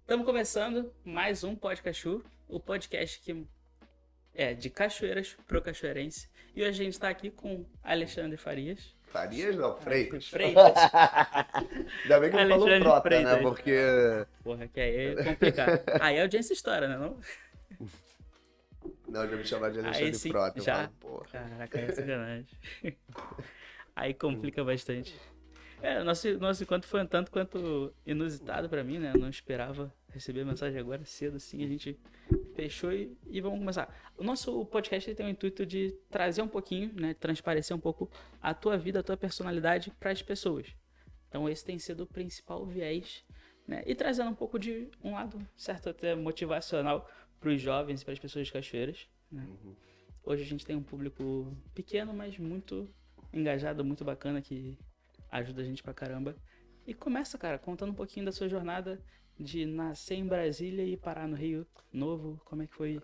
Estamos começando mais um Podcachu, o podcast que é de cachoeiras pro cachoeirense. E hoje a gente está aqui com Alexandre Farias. Farias não, Freitas. Freitas. Ainda bem que não falou Alexandre frota, né? Freitas. Porque. Porra, que aí é complicado. Aí a audiência estoura, né? Não? Não, já me chamaram de Aí Alexandre sim, Frota. Eu já. falo, porra. Caraca, é sacanagem. Aí complica bastante. Nosso encontro foi um tanto quanto inusitado pra mim, né? Eu não esperava receber a mensagem agora cedo, assim. A gente fechou e vamos começar. O nosso podcast ele tem o intuito de trazer um pouquinho, né? Transparecer um pouco a tua vida, a tua personalidade para as pessoas. Então esse tem sido o principal viés, né? E trazendo um pouco de um lado certo até motivacional para os jovens e para as pessoas de Cachoeiras, né? Hoje a gente tem um público pequeno, mas muito engajado, muito bacana, que ajuda a gente pra caramba. E começa, cara, contando um pouquinho da sua jornada de nascer em Brasília e parar no Rio Novo. Como é que foi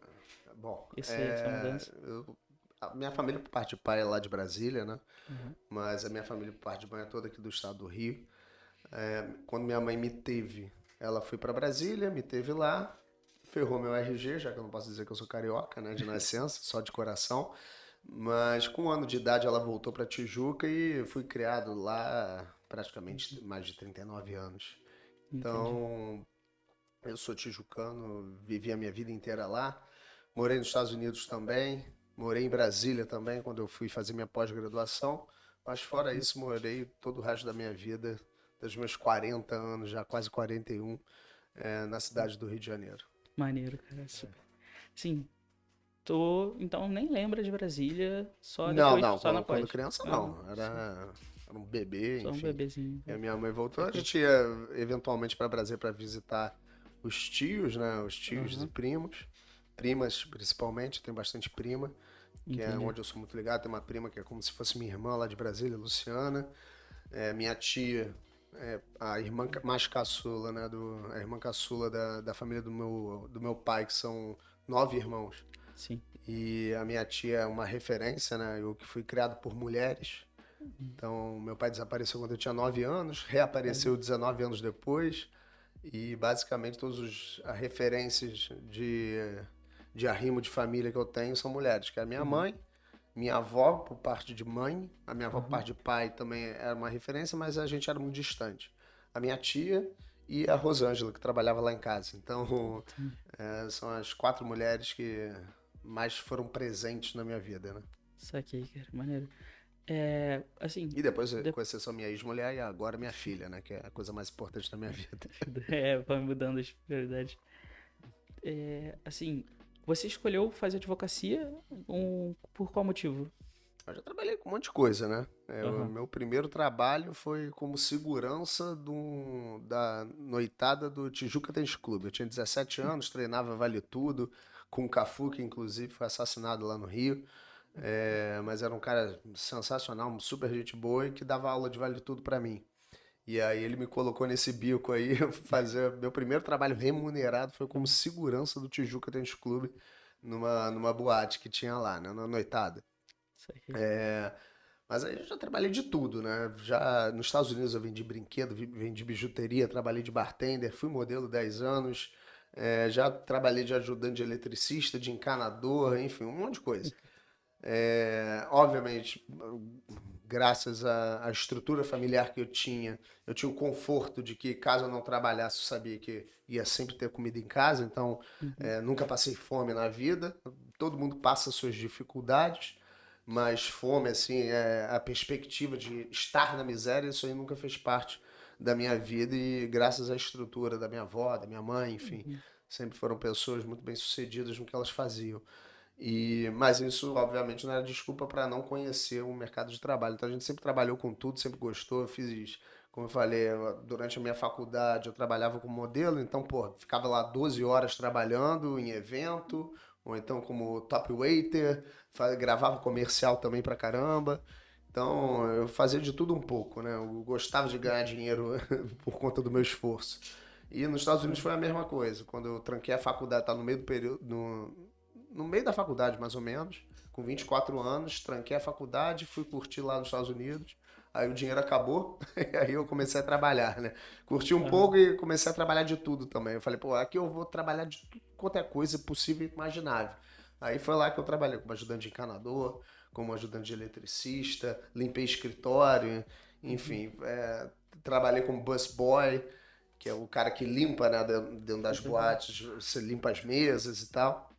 Bom, essa mudança? a minha família, por parte de pai, é lá de Brasília, né? Uhum. Mas a minha família, por parte de mãe, é toda aqui do estado do Rio. Quando minha mãe me teve, ela foi pra Brasília, me teve lá, ferrou meu RG, já que eu não posso dizer que eu sou carioca, né? De nascença, só de coração. Mas com 1 ano de idade ela voltou para Tijuca e fui criado lá praticamente mais de 39 anos. Entendi. Então, eu sou tijucano, vivi a minha vida inteira lá. Morei nos Estados Unidos também, morei em Brasília também quando eu fui fazer minha pós-graduação. Mas fora isso, morei todo o resto da minha vida, dos meus 40 anos, já quase 41, na cidade do Rio de Janeiro. Maneiro, cara. Super. Sim, tô. Então nem lembra de Brasília, só Não, depois, não, só na quando pós. criança Aham, não. sim. Era um bebê, Só um enfim. bebezinho. E a minha mãe voltou. A Tranquilo. gente ia eventualmente para Brasília para visitar os tios, né? Os tios e Aham, primos. Primas, principalmente, tem bastante prima, que é entendi. onde eu sou muito ligado. Tem uma prima que é como se fosse minha irmã lá de Brasília, Luciana. Minha tia, a irmã mais caçula, né? A irmã caçula da família do meu pai, que são 9 irmãos. Sim. E a minha tia é uma referência, né? Eu que fui criado por mulheres. Então, meu pai desapareceu quando eu tinha 9 anos, reapareceu 19 anos depois. E basicamente todas as referências de arrimo de família que eu tenho são mulheres, que é a minha mãe, minha avó por parte de mãe, a minha avó por Aham. parte de pai também era uma referência, mas a gente era muito distante. A minha tia e a Rosângela, que trabalhava lá em casa. Então, são as 4 mulheres que mais foram presentes na minha vida, né? Saquei, cara. Maneiro. É, assim, E depois, de- com exceção minha ex-mulher e agora minha filha, né? Que é a coisa mais importante da minha vida. vai mudando as prioridades. É, assim, você escolheu fazer advocacia por qual motivo? Eu já trabalhei com um monte de coisa, né? O Aham. meu primeiro trabalho foi como segurança da noitada do Tijuca Tênis Clube. Eu tinha 17 anos, treinava Vale Tudo, com o Cafu, que inclusive foi assassinado lá no Rio. Mas era um cara sensacional, super gente boa e que dava aula de Vale Tudo pra mim. E aí ele me colocou nesse bico aí, eu fui fazer meu primeiro trabalho remunerado foi como segurança do Tijuca Tênis Clube numa boate que tinha lá, né, na noitada. Saquei. Mas aí eu já trabalhei de tudo, né? Já nos Estados Unidos eu vendi brinquedo, vendi bijuteria, trabalhei de bartender, fui modelo 10 anos, já trabalhei de ajudante de eletricista, de encanador, enfim, um monte de coisa. Obviamente, graças à estrutura familiar que eu tinha o conforto de que caso eu não trabalhasse, eu sabia que ia sempre ter comida em casa, então Uhum. nunca passei fome na vida. Todo mundo passa suas dificuldades, mas fome, assim, a perspectiva de estar na miséria, isso aí nunca fez parte da minha vida e graças à estrutura da minha avó, da minha mãe, enfim, Uhum. sempre foram pessoas muito bem-sucedidas no que elas faziam. Mas isso, obviamente, não era desculpa para não conhecer o mercado de trabalho. Então a gente sempre trabalhou com tudo, sempre gostou. Eu fiz, como eu falei, durante a minha faculdade eu trabalhava como modelo, então, pô, ficava lá 12 horas trabalhando em evento, ou então como top waiter, gravava comercial também pra caramba. Então eu fazia de tudo um pouco, né? Eu gostava de ganhar dinheiro por conta do meu esforço. E nos Estados Unidos foi a mesma coisa. Quando eu tranquei a faculdade, tá no meio do período, no meio da faculdade, mais ou menos, com 24 anos, tranquei a faculdade, fui curtir lá nos Estados Unidos. Aí o dinheiro acabou, e aí eu comecei a trabalhar, né? Curti um Aham. pouco e comecei a trabalhar de tudo também. Eu falei, pô, aqui eu vou trabalhar de tudo quanto é coisa possível e imaginável. Aí foi lá que eu trabalhei como ajudante de encanador, como ajudante de eletricista, limpei escritório, Uhum. enfim, trabalhei como busboy, que é o cara que limpa, né, dentro das Uhum. boates, você limpa as mesas e tal,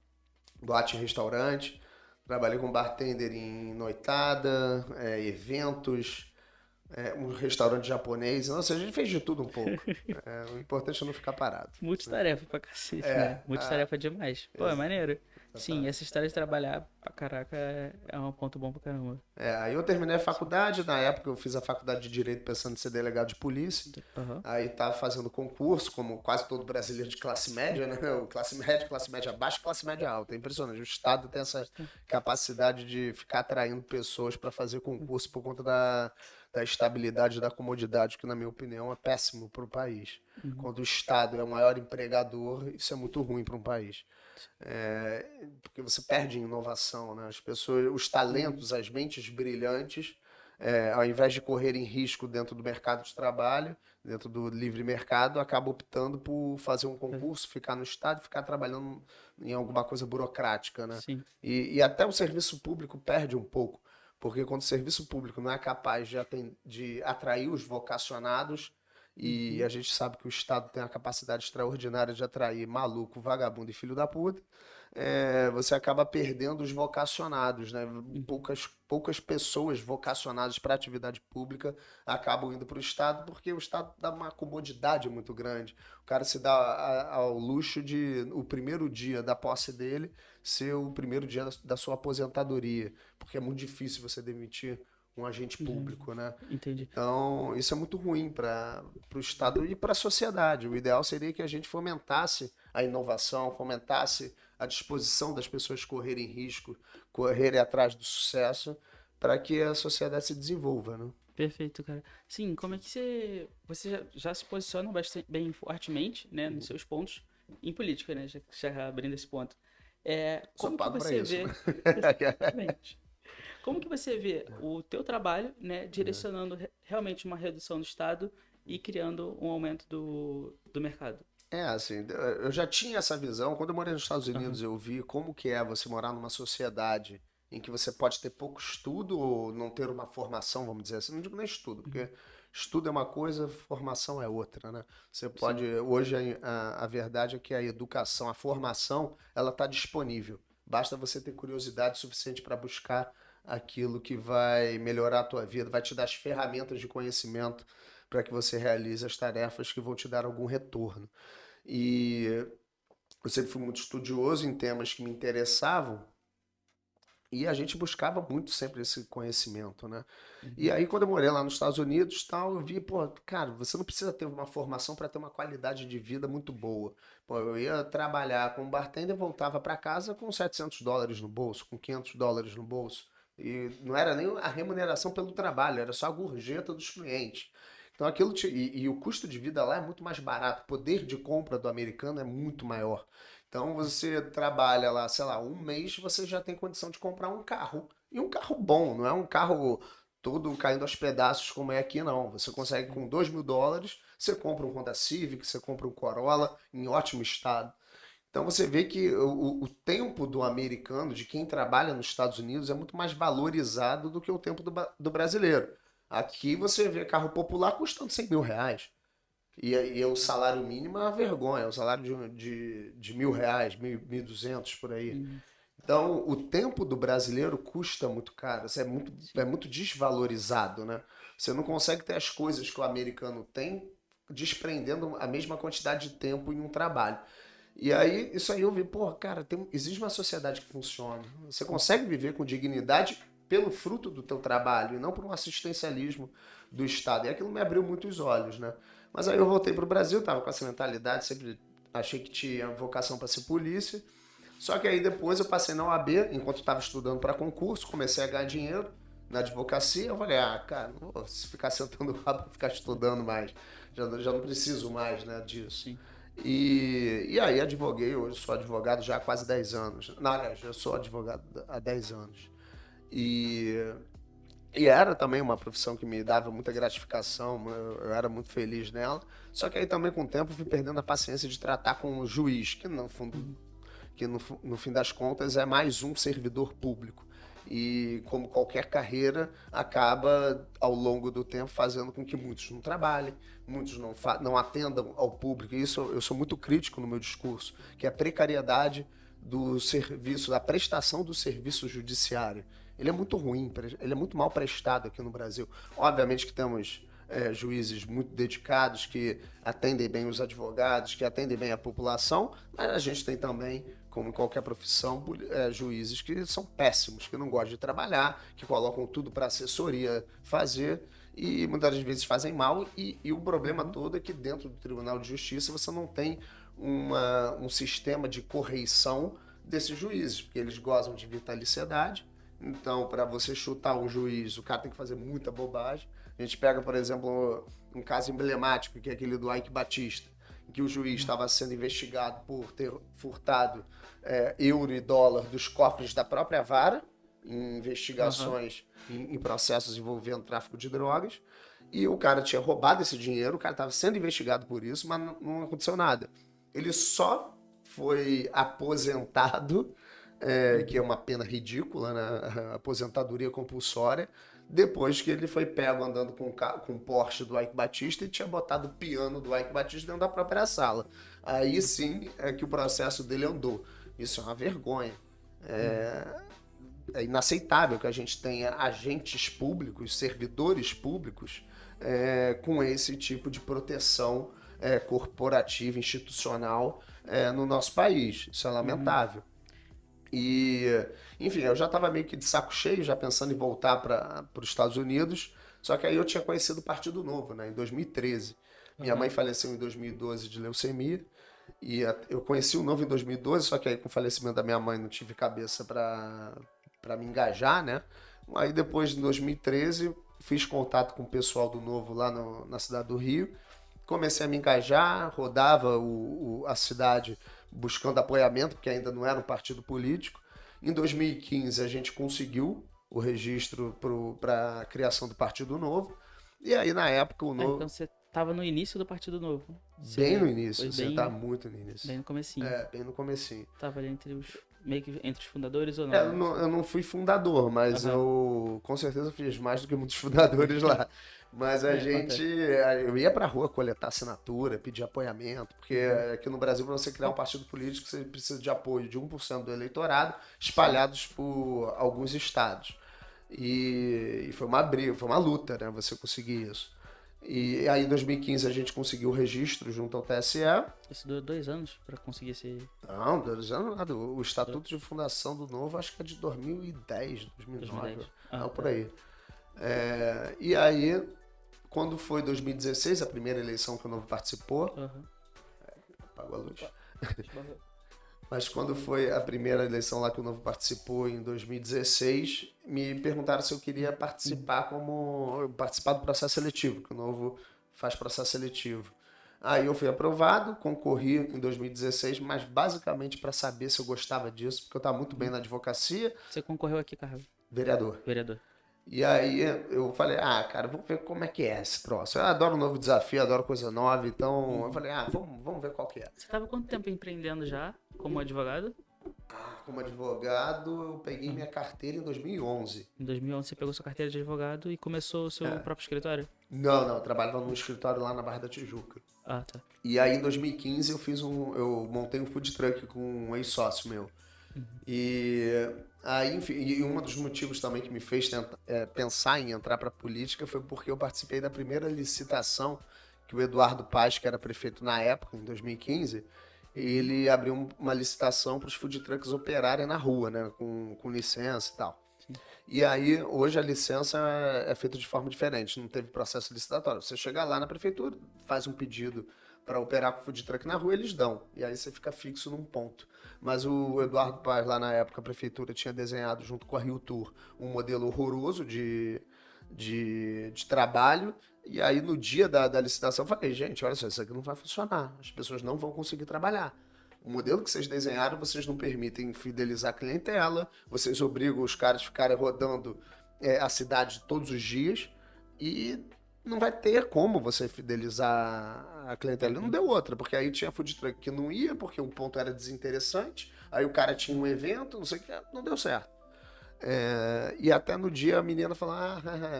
boate em restaurante. Trabalhei como bartender em noitada, eventos, um restaurante japonês. Nossa, a gente fez de tudo um pouco. O importante é não ficar parado, né? Multitarefa pra cacete, né? É, Multitarefa demais. Pô, é ex- maneiro. Sim, exatamente. essa história de trabalhar pra caraca é um ponto bom pra caramba. Aí eu terminei a Sim. faculdade, na época eu fiz a faculdade de Direito pensando em ser delegado de polícia. Aham. Aí estava fazendo concurso, como quase todo brasileiro de classe média, né? O classe média baixa, classe média alta. É impressionante. O Estado tem essa capacidade de ficar atraindo pessoas para fazer concurso por conta da estabilidade e da comodidade, que, na minha opinião, é péssimo para o país. Uhum. Quando o Estado é o maior empregador, isso é muito ruim para um país. Porque você perde em inovação, né? As pessoas, os Uhum. talentos, as mentes brilhantes, ao invés de correrem risco dentro do mercado de trabalho, dentro do livre mercado, acabam optando por fazer um concurso, ficar no estado, ficar trabalhando em alguma coisa burocrática, né? Sim. E até o serviço público perde um pouco, porque quando o serviço público não é capaz de atrair os vocacionados, e Uhum. a gente sabe que o Estado tem a capacidade extraordinária de atrair maluco, vagabundo e filho da puta, você acaba perdendo os vocacionados, né? Uhum. Poucas pessoas vocacionadas para a atividade pública acabam indo para o Estado, porque o Estado dá uma comodidade muito grande. O cara se dá ao luxo de, o primeiro dia da posse dele, ser o primeiro dia da sua aposentadoria, porque é muito difícil você demitir um agente Uhum. público, né? Entendi. Então, isso é muito ruim para o Estado e para a sociedade. O ideal seria que a gente fomentasse a inovação, fomentasse a disposição das pessoas correrem risco, correrem atrás do sucesso, para que a sociedade se desenvolva, né? Perfeito, cara. Sim, como é que você já se posiciona bastante bem fortemente, né, nos seus pontos em política, né, já abrindo esse ponto. Sou Como que pago para você isso, né? vê, exatamente, como que você vê o teu trabalho, né, direcionando realmente uma redução do Estado e criando um aumento do mercado? Assim, eu já tinha essa visão. Quando eu morei nos Estados Aham. Unidos, eu vi como que é você morar numa sociedade em que você pode ter pouco estudo ou não ter uma formação, vamos dizer assim. Não digo nem estudo, Uhum. porque estudo é uma coisa, formação é outra, né? Você pode, Sim. hoje a verdade é que a educação, a formação, ela está disponível. Basta você ter curiosidade suficiente para buscar aquilo que vai melhorar a tua vida, vai te dar as ferramentas de conhecimento para que você realize as tarefas que vão te dar algum retorno. E eu sempre fui muito estudioso em temas que me interessavam e a gente buscava muito sempre esse conhecimento, né? E Uhum. aí, quando eu morei lá nos Estados Unidos, tal, eu vi, pô, cara, você não precisa ter uma formação para ter uma qualidade de vida muito boa. Pô, eu ia trabalhar como bartender e voltava para casa com US$ 700 no bolso, com US$ 500 no bolso. E não era nem a remuneração pelo trabalho, era só a gorjeta dos clientes. Então e o custo de vida lá é muito mais barato, o poder de compra do americano é muito maior. Então você trabalha lá, sei lá, um mês, você já tem condição de comprar um carro. E um carro bom, não é um carro todo caindo aos pedaços como é aqui, não. Você consegue Sim. com US$ 2.000, você compra um Honda Civic, você compra um Corolla em ótimo estado. Então você vê que o tempo do americano, de quem trabalha nos Estados Unidos, é muito mais valorizado do que o tempo do brasileiro. Aqui você vê carro popular custando R$ 100.000. E o salário mínimo é uma vergonha, é o salário de R$ 1.000, 1.200 por aí. Uhum. Então, o tempo do brasileiro custa muito caro, isso é Sim. muito desvalorizado, né? Você não consegue ter as coisas que o americano tem desprendendo a mesma quantidade de tempo em um trabalho. E aí, isso aí eu vi, pô, cara, existe uma sociedade que funciona. Você consegue viver com dignidade pelo fruto do teu trabalho e não por um assistencialismo do Estado. E aquilo me abriu muitos olhos, né? Mas aí eu voltei para o Brasil, tava com essa mentalidade, sempre achei que tinha vocação para ser polícia. Só que aí depois eu passei na OAB, enquanto estava estudando para concurso, comecei a ganhar dinheiro na advocacia. Eu falei, cara, não vou ficar sentando o rabo para ficar estudando mais. Já não preciso mais, né, disso. Sim. E aí advoguei, hoje sou advogado já há quase 10 anos. Não, aliás, eu sou advogado há 10 anos. E E era também uma profissão que me dava muita gratificação, eu era muito feliz nela. Só que aí também com o tempo eu fui perdendo a paciência de tratar com o juiz, que no fundo, no fim das contas é mais um servidor público. E como qualquer carreira, acaba ao longo do tempo fazendo com que muitos não trabalhem, muitos não atendam ao público. E isso eu sou muito crítico no meu discurso, que é a precariedade do serviço, da prestação do serviço judiciário. Ele é muito ruim, ele é muito mal prestado aqui no Brasil. Obviamente que temos juízes muito dedicados, que atendem bem os advogados, que atendem bem a população, mas a gente tem também, como em qualquer profissão, juízes que são péssimos, que não gostam de trabalhar, que colocam tudo para a assessoria fazer e muitas vezes fazem mal. E o problema todo é que dentro do Tribunal de Justiça você não tem um sistema de correição desses juízes, porque eles gozam de vitaliciedade. Então, para você chutar um juiz, o cara tem que fazer muita bobagem. A gente pega, por exemplo, um caso emblemático, que é aquele do Eike Batista, em que o juiz estava sendo investigado por ter furtado euro e dólar dos cofres da própria vara, em investigações, em processos envolvendo tráfico de drogas, e o cara tinha roubado esse dinheiro, o cara estava sendo investigado por isso, mas não aconteceu nada. Ele só foi aposentado, que é uma pena ridícula, né? Aposentadoria compulsória, depois que ele foi pego andando com o Porsche do Eike Batista e tinha botado o piano do Eike Batista dentro da própria sala. Aí sim é que o processo dele andou. Isso é uma vergonha. É inaceitável que a gente tenha agentes públicos, servidores públicos, com esse tipo de proteção corporativa, institucional no nosso país. Isso é lamentável. E, enfim, eu já estava meio que de saco cheio, já pensando em voltar para os Estados Unidos, só que aí eu tinha conhecido o Partido Novo, né, em 2013. Minha mãe faleceu em 2012 de leucemia, e eu conheci o Novo em 2012, só que aí com o falecimento da minha mãe não tive cabeça para me engajar, né? Aí depois, de 2013, fiz contato com o pessoal do Novo lá na cidade do Rio, comecei a me engajar, rodava a cidade buscando apoiamento, porque ainda não era um partido político. Em 2015 a gente conseguiu o registro para a criação do Partido Novo, e aí na época o Novo... Então você estava no início do Partido Novo. Bem no início, você tá muito no início. Bem no comecinho. Bem no comecinho. Tava ali meio que entre os fundadores ou não? Eu não fui fundador, mas eu com certeza fiz mais do que muitos fundadores lá. Mas eu ia pra rua coletar assinatura, pedir apoiamento, porque aqui no Brasil, para você criar um partido político, você precisa de apoio de 1% do eleitorado, espalhados por alguns estados. E foi uma briga, foi uma luta, né, você conseguir isso. E aí em 2015 a gente conseguiu o registro junto ao TSE. Isso durou 2 anos para conseguir esse... Não, 2 anos nada. O Estatuto de Fundação do Novo acho que é de 2010, 2009, não, por aí. E aí, quando foi 2016, a primeira eleição que o Novo participou, apagou a luz. Mas quando foi a primeira eleição lá que o Novo participou, em 2016, me perguntaram se eu queria participar do processo seletivo, que o Novo faz processo seletivo. Aí eu fui aprovado, concorri em 2016, mas basicamente para saber se eu gostava disso, porque eu estava muito bem na advocacia. Você concorreu aqui, Carlos? Vereador. E aí eu falei, cara, vamos ver como é que é esse troço. Eu adoro um novo desafio, adoro coisa nova, então eu falei, vamos ver qual que é. Você estava quanto tempo empreendendo já, como advogado? Como advogado, eu peguei minha carteira em 2011. Em 2011 você pegou sua carteira de advogado e começou o seu próprio escritório? Não, eu trabalhava num escritório lá na Barra da Tijuca. Ah, tá. E aí em 2015 eu montei um food truck com um ex-sócio meu. E aí, enfim, e um dos motivos também que me fez pensar em entrar para a política foi porque eu participei da primeira licitação que o Eduardo Paes, que era prefeito na época, em 2015, ele abriu uma licitação para os food trucks operarem na rua, né, com licença e tal. Sim. E aí, hoje a licença é feita de forma diferente, não teve processo licitatório. Você chega lá na prefeitura, faz um pedido para operar com food truck na rua, eles dão. E aí você fica fixo num ponto. Mas o Eduardo Paes, lá na época, a prefeitura tinha desenhado junto com a Rio Tour um modelo horroroso de trabalho. E aí no dia da licitação eu falei, gente, olha só, isso aqui não vai funcionar. As pessoas não vão conseguir trabalhar. O modelo que vocês desenharam, vocês não permitem fidelizar a clientela, vocês obrigam os caras a ficarem rodando a cidade todos os dias e não vai ter como você fidelizar a clientela. Não deu outra, porque aí tinha food truck que não ia, porque o ponto era desinteressante, aí o cara tinha um evento, não sei o que, não deu certo. E até no dia a menina falou,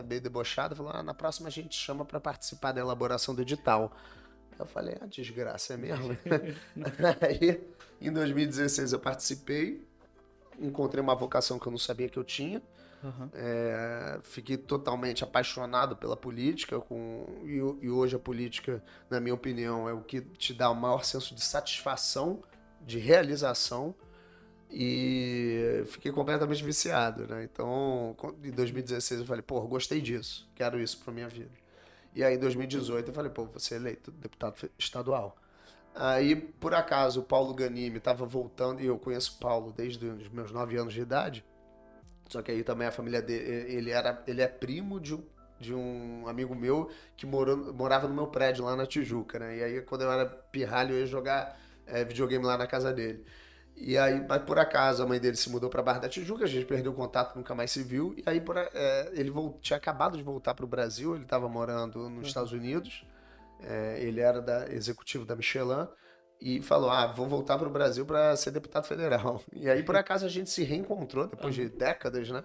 bem debochada, falou, na próxima a gente chama para participar da elaboração do edital. Eu falei, desgraça, é mesmo? Aí, em 2016 eu participei, encontrei uma vocação que eu não sabia que eu tinha, Uhum. Fiquei totalmente apaixonado pela política, e hoje a política, na minha opinião, é o que te dá o maior senso de satisfação, de realização, e fiquei completamente viciado, né? Então, em 2016 eu falei, pô, gostei disso, quero isso pra minha vida. E aí em 2018 eu falei, pô, vou ser eleito deputado estadual. Aí, por acaso, o Paulo Ganimi estava voltando, e eu conheço o Paulo desde os meus 9 anos de idade, só que aí também a família dele, ele é primo de um amigo meu que morava no meu prédio lá na Tijuca, né? E aí quando eu era pirralho eu ia jogar videogame lá na casa dele. E aí, mas por acaso, a mãe dele se mudou para Barra da Tijuca, a gente perdeu o contato, nunca mais se viu. E aí ele tinha acabado de voltar para o Brasil, ele estava morando nos Estados Unidos, ele era executivo da Michelin, e falou, vou voltar para o Brasil para ser deputado federal. E aí, por acaso, a gente se reencontrou, depois de décadas, né?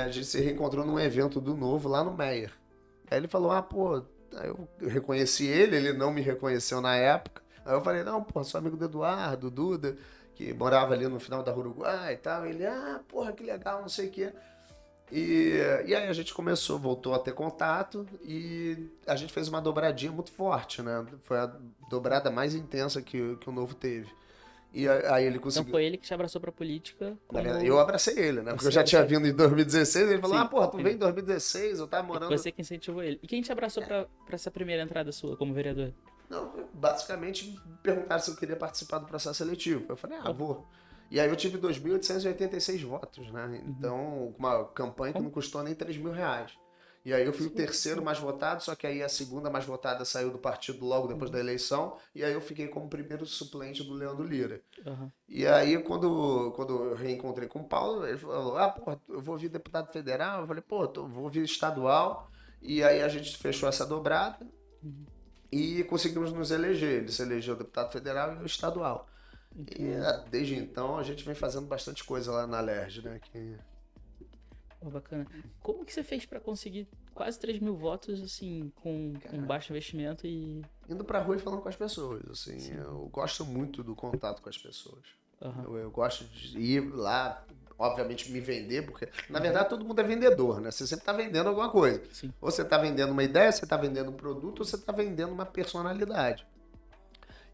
A gente se reencontrou num evento do Novo, lá no Meyer. Aí ele falou, pô, aí eu reconheci ele não me reconheceu na época. Aí eu falei, não, pô, sou amigo do Eduardo, Duda, que morava ali no final da Uruguai e tal. Ele, porra, que legal, não sei o quê. E aí a gente voltou a ter contato e a gente fez uma dobradinha muito forte, né? Foi a dobrada mais intensa que o Novo teve. E aí ele Então conseguiu. foi ele que te abraçou pra política Na como... verdade, eu abracei ele, né? Porque eu já tinha vindo em 2016, ele falou, Sim, porra, tu veio em entendi. 2016, eu tava morando... Você que incentivou ele. E quem te abraçou pra essa primeira entrada sua como vereador? Não, basicamente me perguntaram se eu queria participar do processo seletivo. Eu falei, Oh. vou. E aí eu tive 2.886 votos, né? Então, uma campanha que não custou nem 3 mil reais. E aí eu fui o terceiro mais votado, só que aí a segunda mais votada saiu do partido logo depois da eleição, e aí eu fiquei como primeiro suplente do Leandro Lira. Uhum. E aí, quando eu reencontrei com o Paulo, ele falou, pô, eu vou vir deputado federal. Eu falei, pô, vou vir estadual. E aí a gente fechou essa dobrada e conseguimos nos eleger. Ele se elegeu deputado federal e eu estadual. E desde então a gente vem fazendo bastante coisa lá na LERJ, né? Bacana. Como que você fez pra conseguir quase 3 mil votos, assim, com um baixo investimento e... Indo pra rua e falando com as pessoas, assim. Sim. Eu gosto muito do contato com as pessoas. Eu gosto de ir lá, obviamente me vender, porque na verdade todo mundo é vendedor, né? Você sempre tá vendendo alguma coisa. Sim. Ou você tá vendendo uma ideia, você tá vendendo um produto, ou você tá vendendo uma personalidade.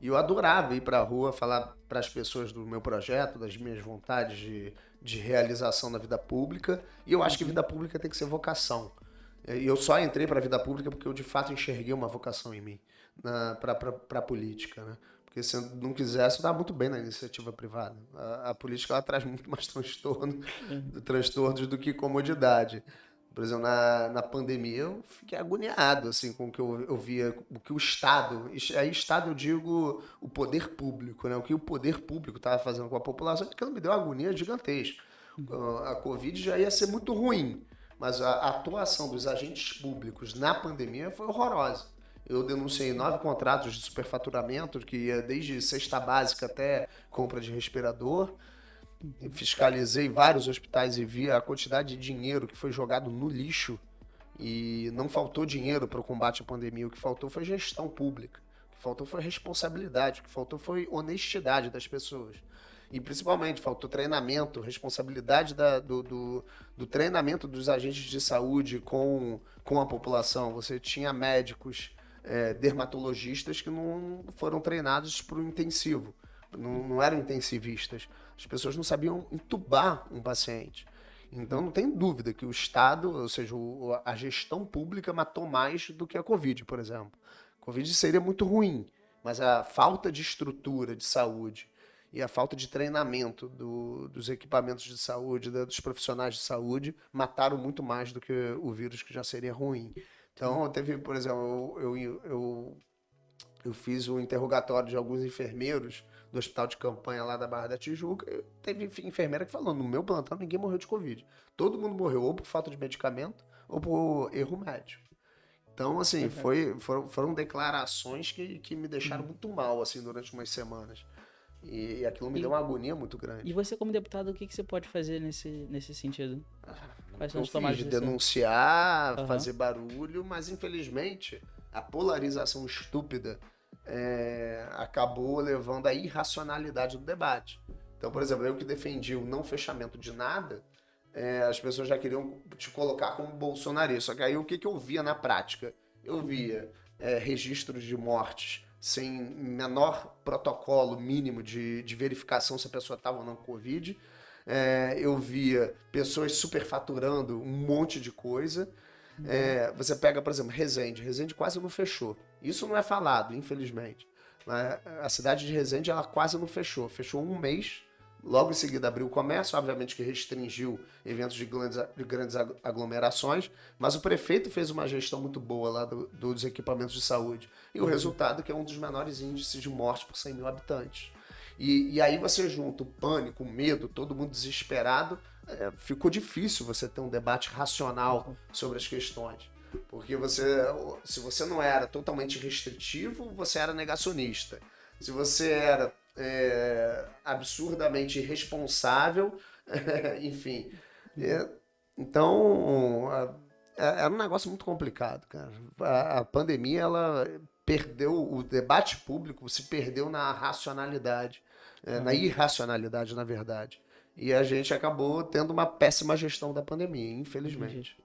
E eu adorava ir pra rua falar para as pessoas do meu projeto, das minhas vontades de realização na vida pública. E eu acho que vida pública tem que ser vocação. E eu só entrei para a vida pública porque eu de fato enxerguei uma vocação em mim para a política, né? Porque se eu não quisesse, eu estava muito bem na iniciativa privada. A política ela traz muito mais transtornos do que comodidade. Por exemplo, na pandemia eu fiquei agoniado assim, com o que eu via, o que o Estado, aí Estado eu digo o poder público, né? O que o poder público estava fazendo com a população, aquilo me deu uma agonia gigantesca. A Covid já ia ser muito ruim, mas a atuação dos agentes públicos na pandemia foi horrorosa. Eu denunciei 9 contratos de superfaturamento, que ia desde cesta básica até compra de respirador. Fiscalizei vários hospitais e vi a quantidade de dinheiro que foi jogado no lixo. E não faltou dinheiro para o combate à pandemia. O que faltou foi gestão pública. O que faltou foi responsabilidade. O que faltou foi honestidade das pessoas. E principalmente faltou treinamento, responsabilidade do treinamento dos agentes de saúde com a população. Você tinha médicos, dermatologistas que não foram treinados para o intensivo, não eram intensivistas. As pessoas não sabiam entubar um paciente. Então não tem dúvida que o Estado, ou seja, a gestão pública matou mais do que a Covid, por exemplo. A Covid seria muito ruim, mas a falta de estrutura de saúde e a falta de treinamento dos equipamentos de saúde, dos profissionais de saúde, mataram muito mais do que o vírus, que já seria ruim. Então, teve, por exemplo, eu fiz um interrogatório de alguns enfermeiros do hospital de campanha lá da Barra da Tijuca, e teve enfermeira que falou, no meu plantão ninguém morreu de Covid. Todo mundo morreu ou por falta de medicamento ou por erro médico. Então, assim, foram declarações que me deixaram muito mal, assim, durante umas semanas. E aquilo me deu uma agonia muito grande. E você, como deputado, o que você pode fazer nesse sentido? Quais são Eu as tomadas fiz de decisão? denunciar, fazer barulho, mas infelizmente a polarização estúpida acabou levando à irracionalidade do debate. Então, por exemplo, eu que defendi o não fechamento de nada, as pessoas já queriam te colocar como bolsonarista. Só que aí o que eu via na prática? Eu via registros de mortes sem menor protocolo mínimo de verificação se a pessoa estava ou não com Covid. Eu via pessoas superfaturando um monte de coisa. Você pega, por exemplo, Resende quase não fechou. Isso não é falado, infelizmente. A cidade de Resende, ela quase não fechou. Fechou um mês, logo em seguida abriu o comércio, obviamente que restringiu eventos de grandes aglomerações, mas o prefeito fez uma gestão muito boa lá dos equipamentos de saúde. E o resultado é que é um dos menores índices de morte por 100 mil habitantes. E aí você junta o pânico, o medo, todo mundo desesperado, ficou difícil você ter um debate racional sobre as questões. Porque se você não era totalmente restritivo, você era negacionista. Se você era absurdamente irresponsável, enfim. Então, era um negócio muito complicado, cara. A pandemia, ela perdeu, o debate público se perdeu na racionalidade, na irracionalidade, na verdade. E a gente acabou tendo uma péssima gestão da pandemia, infelizmente.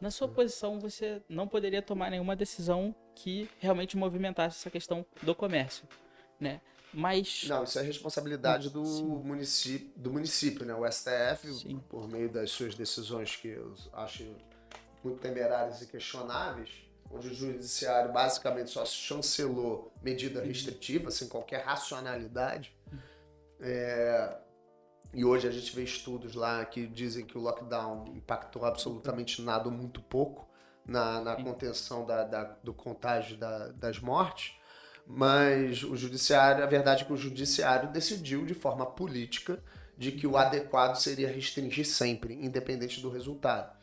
Na sua posição, você não poderia tomar nenhuma decisão que realmente movimentasse essa questão do comércio, né? Mas... Não, isso é responsabilidade do município, né? O STF, por meio das suas decisões que eu acho muito temerárias e questionáveis, onde o judiciário basicamente só chancelou medida restritiva, sem qualquer racionalidade. E hoje a gente vê estudos lá que dizem que o lockdown impactou absolutamente nada ou muito pouco na contenção do contágio das mortes. Mas o judiciário, a verdade é que o judiciário decidiu de forma política de que o adequado seria restringir sempre, independente do resultado.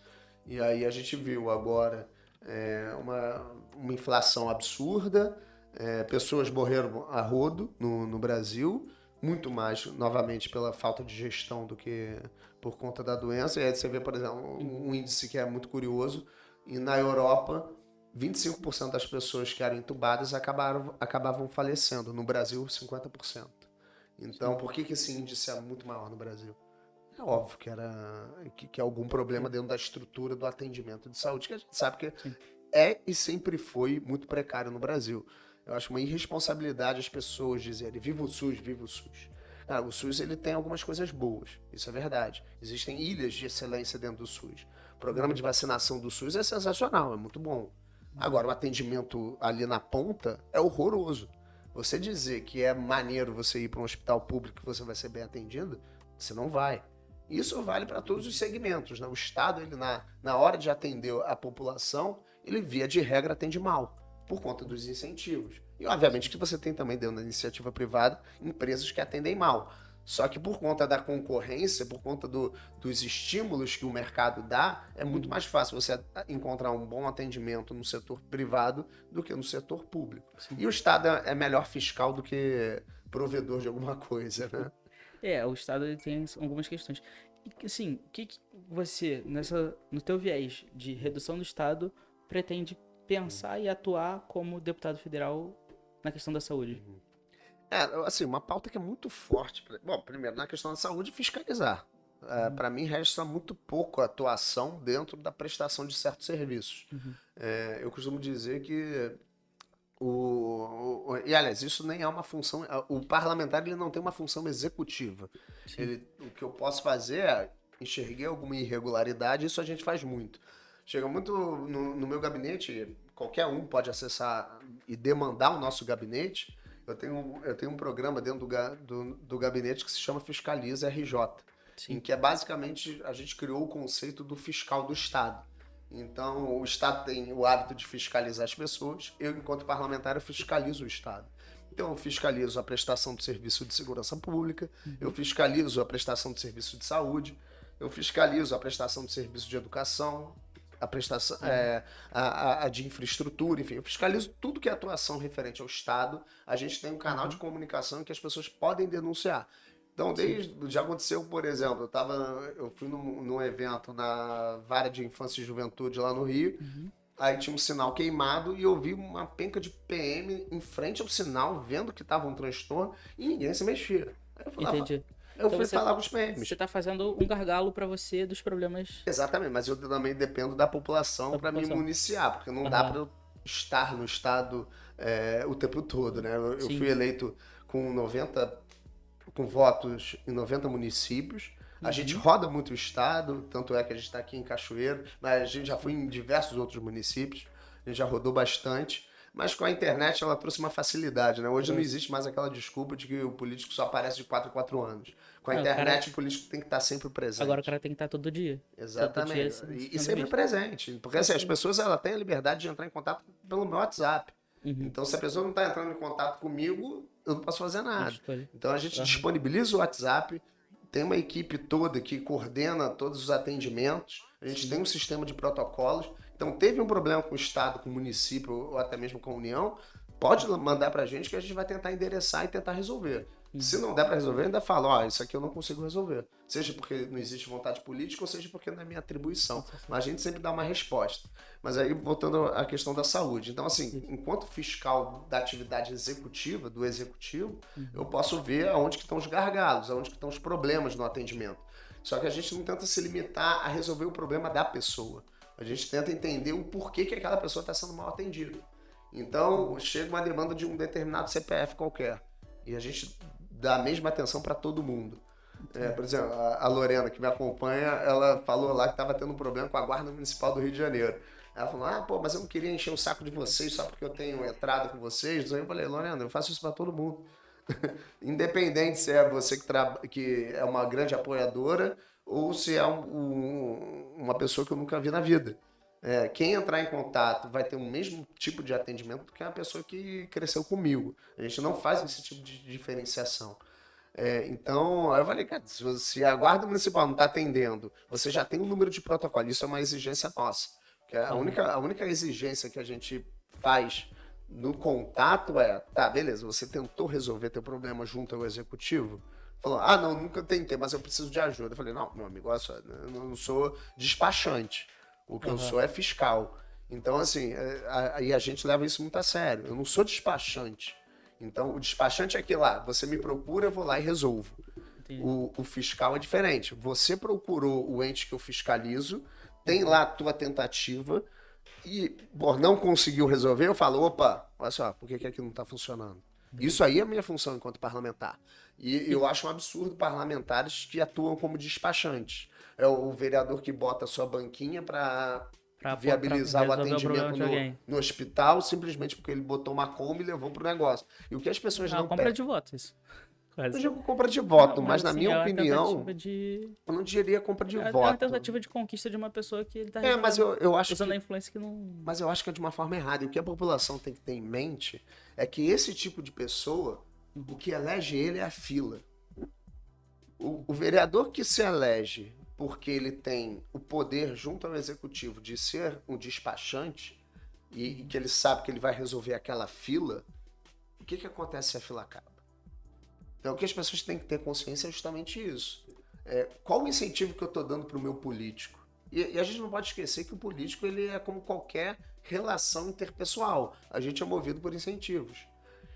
E aí a gente viu agora uma inflação absurda, pessoas morreram a rodo no Brasil, muito mais, novamente, pela falta de gestão do que por conta da doença. E aí você vê, por exemplo, um índice que é muito curioso, e na Europa 25% das pessoas que eram entubadas acabavam falecendo. No Brasil, 50%. Então, por que esse índice é muito maior no Brasil? É óbvio que é algum problema dentro da estrutura do atendimento de saúde, que a gente sabe que e sempre foi muito precário no Brasil. Eu acho uma irresponsabilidade as pessoas dizerem viva o SUS, viva o SUS. Cara, o SUS ele tem algumas coisas boas, isso é verdade. Existem ilhas de excelência dentro do SUS. O programa de vacinação do SUS é sensacional, é muito bom. Agora, o atendimento ali na ponta é horroroso. Você dizer que é maneiro você ir para um hospital público que você vai ser bem atendido, você não vai. Isso vale para todos os segmentos, né? O Estado, ele na hora de atender a população, ele via de regra atende mal, por conta dos incentivos. E obviamente que você tem também dentro da iniciativa privada empresas que atendem mal. Só que por conta da concorrência, por conta dos estímulos que o mercado dá, é muito mais fácil você encontrar um bom atendimento no setor privado do que no setor público. Sim. E o Estado é melhor fiscal do que provedor de alguma coisa, né? O Estado ele tem algumas questões. E, assim, o que você, no teu viés de redução do Estado, pretende pensar e atuar como deputado federal na questão da saúde? Assim, uma pauta que é muito forte. Bom, primeiro, na questão da saúde, fiscalizar. Para mim, resta muito pouco atuação dentro da prestação de certos serviços. Eu costumo dizer que e, aliás, isso nem é uma função... O parlamentar ele não tem uma função executiva. O que eu posso fazer enxerguei alguma irregularidade, isso a gente faz muito. Chega muito no meu gabinete, qualquer um pode acessar e demandar o nosso gabinete. Eu tenho um programa dentro do gabinete que se chama Fiscaliza RJ, em que basicamente a gente criou o conceito do fiscal do Estado. Então, o Estado tem o hábito de fiscalizar as pessoas, eu, enquanto parlamentar, eu fiscalizo o Estado. Então, eu fiscalizo a prestação do serviço de segurança pública, eu Uhum. fiscalizo a prestação do serviço de saúde, eu fiscalizo a prestação do serviço de educação, a prestação Sim. a de infraestrutura, enfim, eu fiscalizo tudo que é atuação referente ao Estado. A gente tem um canal de Uhum. comunicação em que as pessoas podem denunciar. Então, Sim. já aconteceu, por exemplo, eu fui num evento na Vara de Infância e Juventude lá no Rio. Uhum. Aí tinha um sinal queimado e eu vi uma penca de PM em frente ao sinal, vendo que estava um transtorno e ninguém se mexia. Aí Entendi. eu Então fui você, falar com os você PMs. tá fazendo um gargalo pra você dos problemas Exatamente, mas eu também dependo da população da para me população. municiar, porque não dá Aham. para eu estar no estado o tempo todo, né? Eu fui Sim. eleito com 90 com votos em 90 municípios. A gente Uhum. roda muito o estado, tanto é que a gente está aqui em Cachoeiro, mas a gente já foi em diversos outros municípios, a gente já rodou bastante. Mas com a internet ela trouxe uma facilidade, né? Hoje não Trouxe. existe mais aquela desculpa de que o político só aparece de 4 em 4 anos. Com a É, o cara. internet o político tem que estar sempre Agora o presente. cara tem que estar todo dia. Todo dia Exatamente. E sendo sempre visto. presente. Porque assim, as Sim. pessoas ela têm a liberdade de entrar em contato pelo meu WhatsApp. Uhum. Então, se a pessoa não está entrando em contato comigo, eu não posso fazer Não nada. escolhe. Então, a gente Aham. disponibiliza o WhatsApp, tem uma equipe toda que coordena todos os atendimentos, a gente tem Sim. um sistema de protocolos. Então, teve um problema com o Estado, com o município ou até mesmo com a União, pode mandar para a gente que a gente vai tentar endereçar e tentar resolver. Se Uhum. não der para resolver, ainda fala, ó, isso aqui eu não consigo resolver. Seja porque não existe vontade política, ou seja porque não é minha atribuição. Mas a gente sempre dá uma resposta. Mas aí, voltando à questão da saúde. Então, assim, Isso. enquanto fiscal da atividade executiva, do executivo, eu Uhum. posso ver aonde que estão os gargalos, aonde que estão os problemas no atendimento. Só que a gente não tenta se limitar a resolver o problema da pessoa. A gente tenta entender o porquê que aquela pessoa está sendo mal atendida. Então, chega uma demanda de um determinado CPF qualquer. E a gente dá a mesma atenção para todo mundo. Por exemplo, a Lorena, que me acompanha, ela falou lá que estava tendo um problema com a Guarda Municipal do Rio de Janeiro. Ela falou, pô, mas eu não queria encher o saco de vocês só porque eu tenho entrada com vocês. Aí eu falei, Lorena, eu faço isso para todo mundo. Independente se é você que é uma grande apoiadora ou se é uma pessoa que eu nunca vi na vida. Quem entrar em contato vai ter o mesmo tipo de atendimento do que uma pessoa que cresceu comigo. A gente não faz esse tipo de diferenciação. Então, eu falei, cara, se a Guarda Municipal não está atendendo, você já tem um número de protocolo, isso é uma exigência nossa. Que a Aham. única, a única exigência que a gente faz no contato tá, beleza, você tentou resolver teu problema junto ao executivo? Falou, não, nunca tentei, mas eu preciso de ajuda. Eu falei, não, meu amigo, olha só, eu não sou despachante, o que eu Aham. sou é fiscal. Então, assim, aí a gente leva isso muito a sério. Eu não sou despachante. Então, o despachante é aquele lá, você me procura, eu vou lá e resolvo. Entendi. O fiscal é diferente. Você procurou o ente que eu fiscalizo, tem Uhum. lá a tua tentativa e, por não conseguiu resolver, eu falo, opa, olha só, por que aqui não está funcionando? Isso aí é a minha função enquanto parlamentar. E E eu acho um absurdo parlamentares que atuam como despachantes. É o vereador que bota a sua banquinha para pra viabilizar o resolver o problema atendimento de alguém. no hospital, simplesmente porque ele botou uma Kombi e levou pro negócio. E o que as pessoas É uma não compra pedem? de votos, isso. Eu Quase. digo compra de Não, voto, mas mas na assim, minha é uma opinião, tentativa de. eu não diria compra de É uma voto. tentativa de conquista de uma pessoa que ele tá Mas resolvendo. eu acho Usando a que influência que não. Mas eu acho que é de uma forma errada. E o que a população tem que ter em mente é que esse tipo de pessoa, o que elege ele é a fila. O vereador que se elege porque ele tem o poder junto ao executivo de ser um despachante e que ele sabe que ele vai resolver aquela fila, o que acontece se a fila acaba? Então, o que as pessoas têm que ter consciência é justamente isso. Qual o incentivo que eu estou dando para o meu político? E a gente não pode esquecer que o político ele é como qualquer relação interpessoal. A gente é movido por incentivos.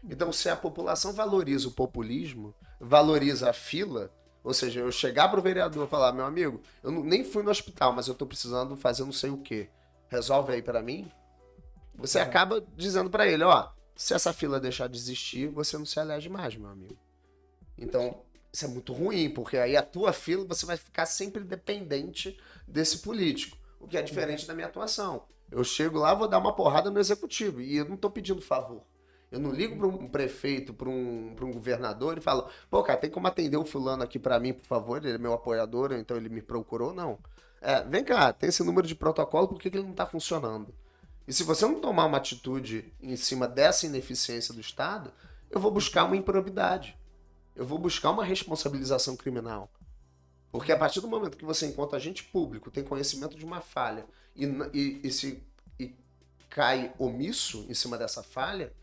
Então, se a população valoriza o populismo, valoriza a fila, ou seja, eu chegar para o vereador e falar, meu amigo, eu nem fui no hospital, mas eu estou precisando fazer não sei o quê. Resolve aí para mim? Você Aham. acaba dizendo para ele, ó, se essa fila deixar de existir, você não se elege mais, meu amigo. Então, isso é muito ruim, porque aí a tua fila você vai ficar sempre dependente desse político, o que é diferente da minha atuação. Eu chego lá, vou dar uma porrada no executivo e eu não estou pedindo favor. Eu não ligo para um prefeito, para um governador e falo, pô, cara, tem como atender o fulano aqui para mim, por favor? Ele é meu apoiador, então ele me procurou? Não. Vem cá, tem esse número de protocolo, por que ele não está funcionando? E se você não tomar uma atitude em cima dessa ineficiência do Estado, eu vou buscar uma improbidade. Eu vou buscar uma responsabilização criminal. Porque a partir do momento que você encontra agente público, tem conhecimento de uma falha e cai omisso em cima dessa falha,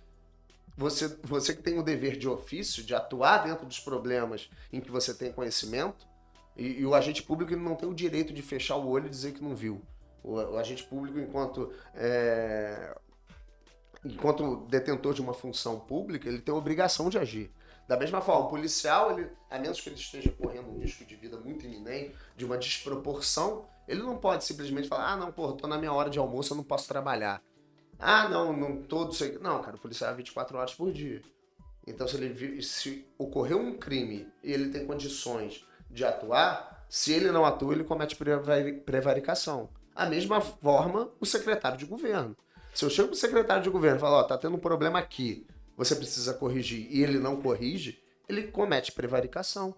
você que tem o dever de ofício, de atuar dentro dos problemas em que você tem conhecimento, e o agente público ele não tem o direito de fechar o olho e dizer que não viu. O agente público, enquanto detentor de uma função pública, ele tem a obrigação de agir. Da mesma forma, o policial, a menos que ele esteja correndo um risco de vida muito iminente, de uma desproporção, ele não pode simplesmente falar, não, tô na minha hora de almoço, eu não posso trabalhar. Não todo sei. Não, cara, o policial é 24 horas por dia. Então, se ocorreu um crime e ele tem condições de atuar, se ele não atua, ele comete prevaricação. A mesma forma, o secretário de governo. Se eu chego pro secretário de governo e falo, tá tendo um problema aqui, você precisa corrigir, e ele não corrige, ele comete prevaricação.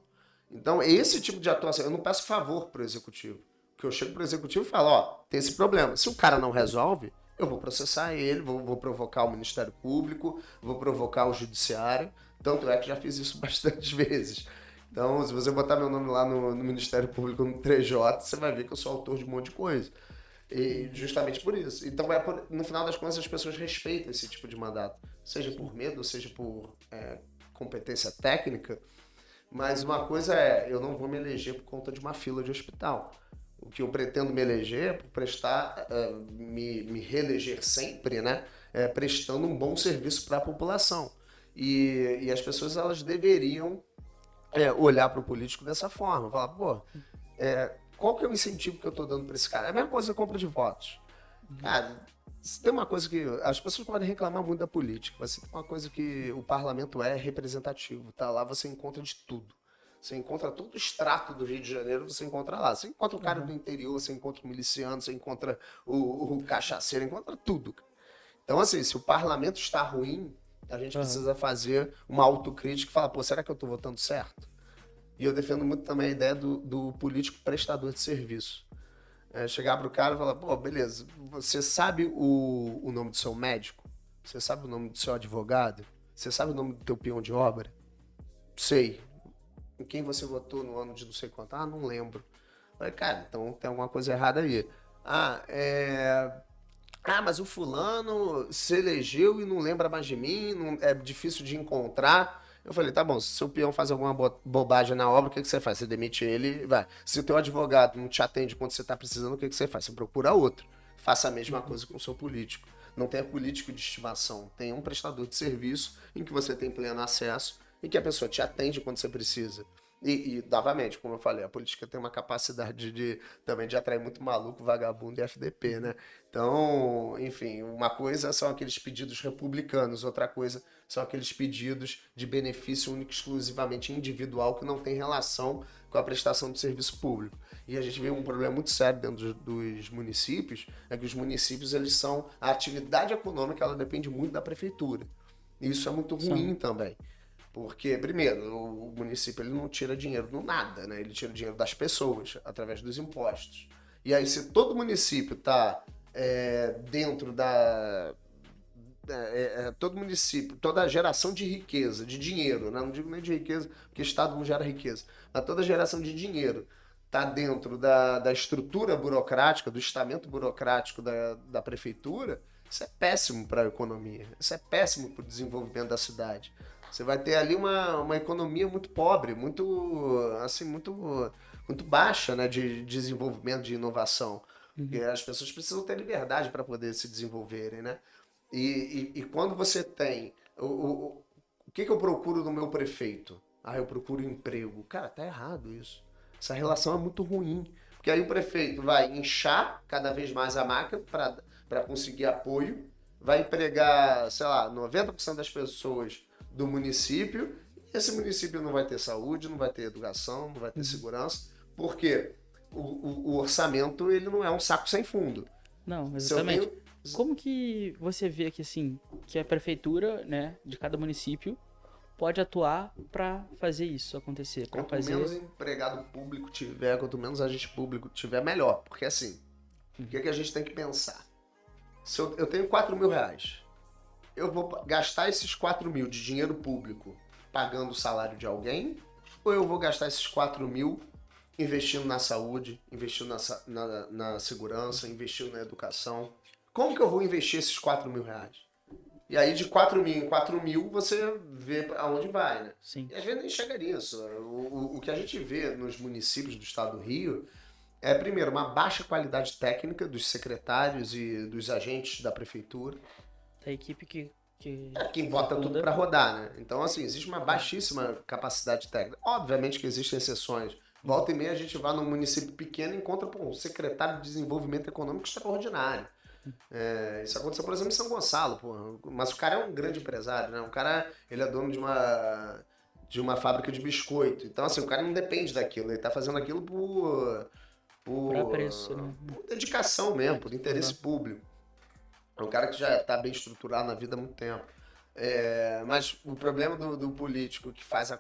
Então, esse tipo de atuação, eu não peço favor pro executivo. Porque eu chego pro executivo e falo, tem esse problema. Se o cara não resolve, eu vou processar ele, vou provocar o Ministério Público, vou provocar o Judiciário. Tanto é que já fiz isso bastantes vezes. Então, se você botar meu nome lá no Ministério Público, no 3J, você vai ver que eu sou autor de um monte de coisa. E justamente por isso. Então, no final das contas, as pessoas respeitam esse tipo de mandato. Seja por medo, seja por competência técnica. Mas uma coisa eu não vou me eleger por conta de uma fila de hospital. O que eu pretendo me eleger é por prestar, me reeleger sempre, né? Prestando um bom serviço para a população. E as pessoas, elas deveriam olhar para o político dessa forma. Falar, qual que é o incentivo que eu estou dando para esse cara? É a mesma coisa da compra de votos. Cara, se tem uma coisa que... As pessoas podem reclamar muito da política, mas se tem uma coisa que o parlamento é representativo, tá? Lá você encontra de tudo. Você encontra todo o extrato do Rio de Janeiro, você encontra lá. Você encontra o cara do interior, você encontra o miliciano, você encontra o cachaceiro, encontra tudo. Então, assim, se o parlamento está ruim, a gente precisa fazer uma autocrítica e falar, será que eu estou votando certo? E eu defendo muito também a ideia do político prestador de serviço. Chegar pro cara e falar, beleza, você sabe o nome do seu médico? Você sabe o nome do seu advogado? Você sabe o nome do teu peão de obra? Sei. Em quem você votou no ano de não sei quanto? Não lembro. Falei, cara, então tem alguma coisa errada aí. Mas o fulano se elegeu e não lembra mais de mim, é difícil de encontrar. Eu falei, tá bom, se seu peão faz alguma bobagem na obra, o que você faz? Você demite ele e vai. Se o teu advogado não te atende quando você está precisando, o que você faz? Você procura outro. Faça a mesma coisa com o seu político. Não tenha político de estimação. Tenha um prestador de serviço em que você tem pleno acesso e que a pessoa te atende quando você precisa. E novamente, como eu falei, a política tem uma capacidade também de atrair muito maluco, vagabundo e FDP, né? Então, enfim, uma coisa são aqueles pedidos republicanos, outra coisa são aqueles pedidos de benefício único exclusivamente individual que não tem relação com a prestação de serviço público. E a gente vê um problema muito sério dentro dos municípios, é que os municípios, a atividade econômica, ela depende muito da prefeitura. E isso é muito ruim também. Porque, primeiro, o município ele não tira dinheiro do nada, né? Ele tira dinheiro das pessoas, através dos impostos. E aí, se todo município está dentro todo município, toda a geração de riqueza, de dinheiro, né? Não digo nem de riqueza, porque o Estado não gera riqueza, mas toda a geração de dinheiro está dentro da estrutura burocrática, do estamento burocrático da prefeitura, isso é péssimo para a economia, isso é péssimo para o desenvolvimento da cidade. Você vai ter ali uma economia muito pobre, muito baixa, né, de desenvolvimento, de inovação. Porque as pessoas precisam ter liberdade para poder se desenvolverem, né? E quando você tem... O que eu procuro no meu prefeito? Eu procuro emprego. Cara, tá errado isso. Essa relação é muito ruim. Porque aí o prefeito vai inchar cada vez mais a máquina para conseguir apoio, vai empregar, 90% das pessoas do município, e esse município não vai ter saúde, não vai ter educação, não vai ter segurança, porque o orçamento ele não é um saco sem fundo. Não, exatamente. Como que você vê que, assim, que a prefeitura, né, de cada município pode atuar para fazer isso acontecer? Quanto menos empregado público tiver, quanto menos agente público tiver, melhor. Porque assim, o que a gente tem que pensar? Se eu tenho R$4.000, eu vou gastar esses 4 mil de dinheiro público pagando o salário de alguém, ou eu vou gastar esses 4 mil investindo na saúde, investindo na segurança, investindo na educação? Como que eu vou investir esses 4 mil reais? E aí de 4 mil em 4 mil você vê aonde vai, né? Sim. E às vezes nem chega nisso. O que a gente vê nos municípios do estado do Rio é, primeiro, uma baixa qualidade técnica dos secretários e dos agentes da prefeitura. A equipe que Quem bota tudo para rodar, né? Então, assim, existe uma baixíssima capacidade técnica. Obviamente que existem exceções. Volta e meia a gente vai num município pequeno e encontra um secretário de desenvolvimento econômico extraordinário. Isso aconteceu, por exemplo, em São Gonçalo, mas o cara é um grande empresário, né? O cara, ele é dono de uma fábrica de biscoito. Então, assim, o cara não depende daquilo. Ele tá fazendo aquilo pra preço, né? por dedicação mesmo, por interesse público. É um cara que já está bem estruturado na vida há muito tempo. Mas o problema do político que faz a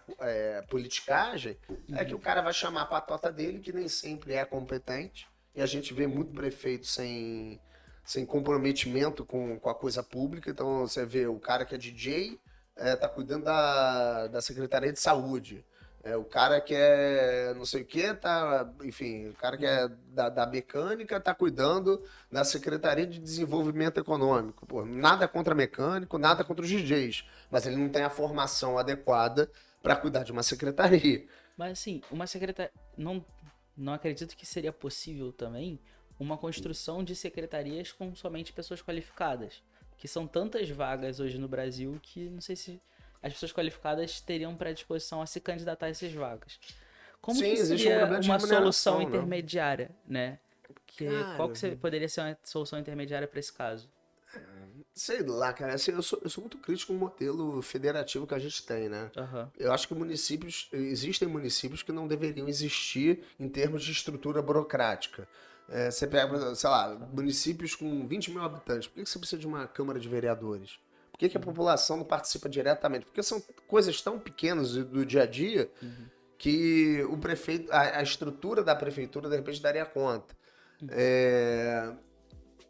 politicagem é que o cara vai chamar a patota dele, que nem sempre é competente. E a gente vê muito prefeito sem comprometimento com a coisa pública. Então você vê o cara que é DJ, tá cuidando da Secretaria de Saúde. O cara que é não sei o que, enfim, o cara que é da mecânica tá cuidando da Secretaria de Desenvolvimento Econômico. Pô, nada contra mecânico, nada contra os DJs, mas ele não tem a formação adequada para cuidar de uma secretaria. Mas assim, uma secretaria. Não acredito que seria possível também uma construção de secretarias com somente pessoas qualificadas. Que são tantas vagas hoje no Brasil que não sei se as pessoas qualificadas teriam predisposição a se candidatar a essas vagas. Como Sim, que existe seria problema de uma remuneração, solução né? intermediária, né? Cara, Qual que poderia ser uma solução intermediária para esse caso? sei lá, cara, assim, eu sou muito crítico com o modelo federativo que a gente tem, né? Aham. Eu acho que existem municípios que não deveriam existir em termos de estrutura burocrática. Você pega, sei lá, municípios com 20 mil habitantes, por que você precisa de uma Câmara de Vereadores? Por que a população não participa diretamente? Porque são coisas tão pequenas do dia a dia que o prefeito, a estrutura da prefeitura, de repente, daria conta.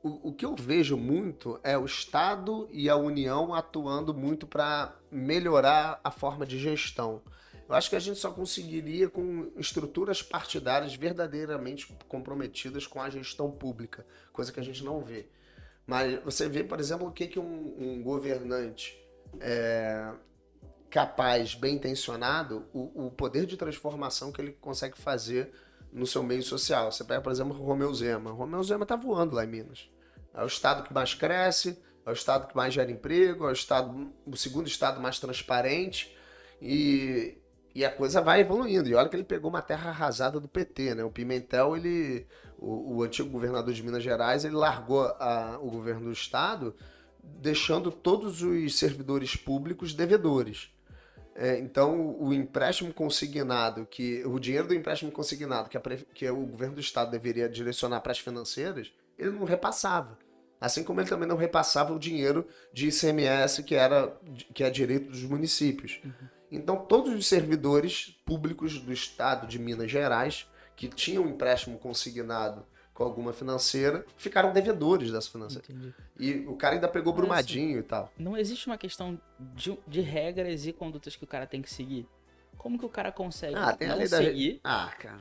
O que eu vejo muito é o Estado e a União atuando muito para melhorar a forma de gestão. Eu acho que a gente só conseguiria com estruturas partidárias verdadeiramente comprometidas com a gestão pública, coisa que a gente não vê. Mas você vê, por exemplo, o que um governante capaz, bem intencionado, o poder de transformação que ele consegue fazer no seu meio social. Você pega, por exemplo, o Romeu Zema. O Romeu Zema está voando lá em Minas. É o estado que mais cresce, é o estado que mais gera emprego, é o segundo estado mais transparente e a coisa vai evoluindo. E olha que ele pegou uma terra arrasada do PT, né? O Pimentel, o antigo governador de Minas Gerais, ele largou o governo do estado, deixando todos os servidores públicos devedores. Então, o empréstimo consignado, o dinheiro do empréstimo consignado que o governo do estado deveria direcionar para as financeiras, ele não repassava. Assim como ele também não repassava o dinheiro de ICMS, que é direito dos municípios. Então, todos os servidores públicos do estado de Minas Gerais, que tinham um empréstimo consignado com alguma financeira, ficaram devedores dessa financeira. Entendi. E o cara ainda pegou Brumadinho e tal. Não existe uma questão de regras e condutas que o cara tem que seguir. Como que o cara consegue Tem a não lei seguir, cara,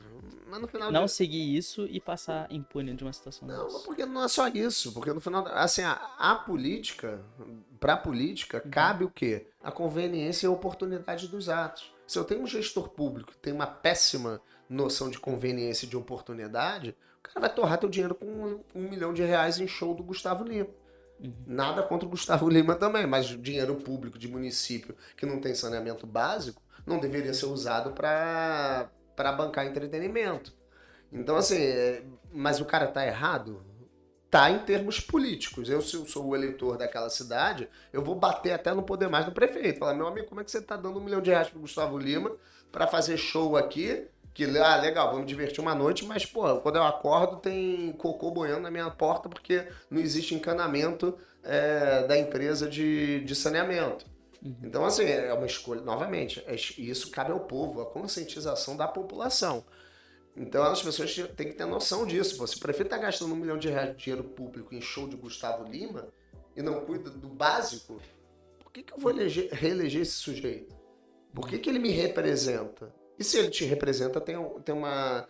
mas no final não seguir isso e passar impune de uma situação Não, dessa? porque não é só isso. Porque no final, assim, a política, pra política, cabe o quê? A conveniência e a oportunidade dos atos. Se eu tenho um gestor público que tem uma péssima noção de conveniência e de oportunidade, o cara vai torrar teu dinheiro com R$1 milhão em show do Gustavo Lima. Nada contra o Gustavo Lima também, mas dinheiro público de município que não tem saneamento básico não deveria ser usado para bancar entretenimento. Então, assim, mas o cara tá errado? Tá em termos políticos. Se eu sou o eleitor daquela cidade, eu vou bater até no poder mais do prefeito. Falar, meu amigo, como é que você tá dando R$1 milhão pro Gustavo Lima para fazer show aqui? Que, legal, vamos divertir uma noite, mas, pô, quando eu acordo tem cocô boiando na minha porta porque não existe encanamento da empresa de saneamento. Então, assim, é uma escolha, novamente, isso cabe ao povo, a conscientização da população. Então, as pessoas têm que ter noção disso. Pô, se o prefeito está gastando R$1 milhão de dinheiro público em show de Gustavo Lima e não cuida do básico, que eu vou reeleger esse sujeito? Por que ele me representa? E se ele te representa, tem alguma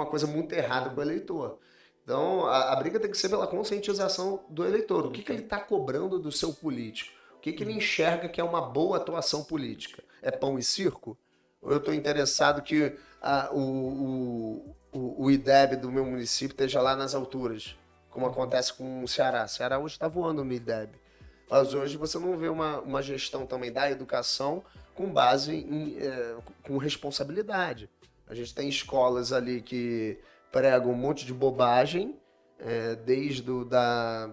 coisa muito errada com o eleitor. Então, a briga tem que ser pela conscientização do eleitor. O que ele está cobrando do seu político? O que ele enxerga que é uma boa atuação política? É pão e circo? Ou eu estou interessado que o IDEB do meu município esteja lá nas alturas, como acontece com o Ceará. O Ceará hoje está voando no IDEB. Mas hoje você não vê uma gestão também da educação com base com responsabilidade. A gente tem escolas ali que pregam um monte de bobagem, desde da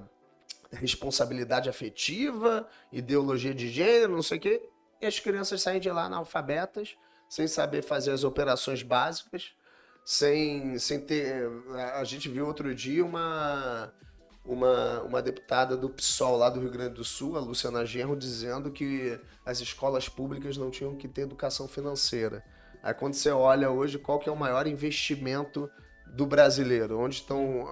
responsabilidade afetiva, ideologia de gênero, não sei o quê, e as crianças saem de lá analfabetas, sem saber fazer as operações básicas, sem ter... A gente viu outro dia uma deputada do PSOL lá do Rio Grande do Sul, a Luciana Genro, dizendo que as escolas públicas não tinham que ter educação financeira. Aí quando você olha hoje qual que é o maior investimento do brasileiro, onde estão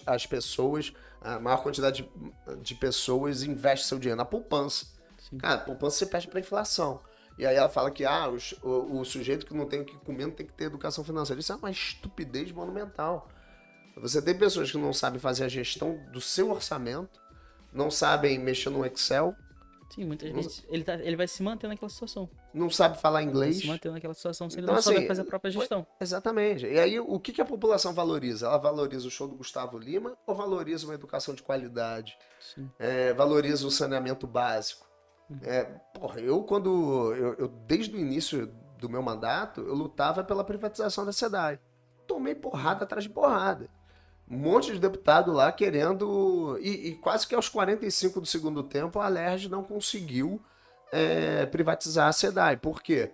as pessoas, a maior quantidade de pessoas investe seu dinheiro na poupança. Sim. Cara, poupança você perde para inflação. E aí ela fala que o sujeito que não tem o que comer não tem que ter educação financeira. Isso é uma estupidez monumental. Você tem pessoas que não sabem fazer a gestão do seu orçamento, não sabem mexer no Excel. Sim, muita gente. Ele vai se manter naquela situação. Não sabe falar inglês. Vai se manter naquela situação se ele então, não souber fazer a própria gestão. Exatamente. E aí, o que a população valoriza? Ela valoriza o show do Gustavo Lima ou valoriza uma educação de qualidade? Valoriza o saneamento básico? Eu desde o início do meu mandato, eu lutava pela privatização da SEDAI. Tomei porrada atrás de porrada. Um monte de deputado lá querendo... E quase que aos 45 do segundo tempo, a Alerj não conseguiu privatizar a SEDAI. Por quê?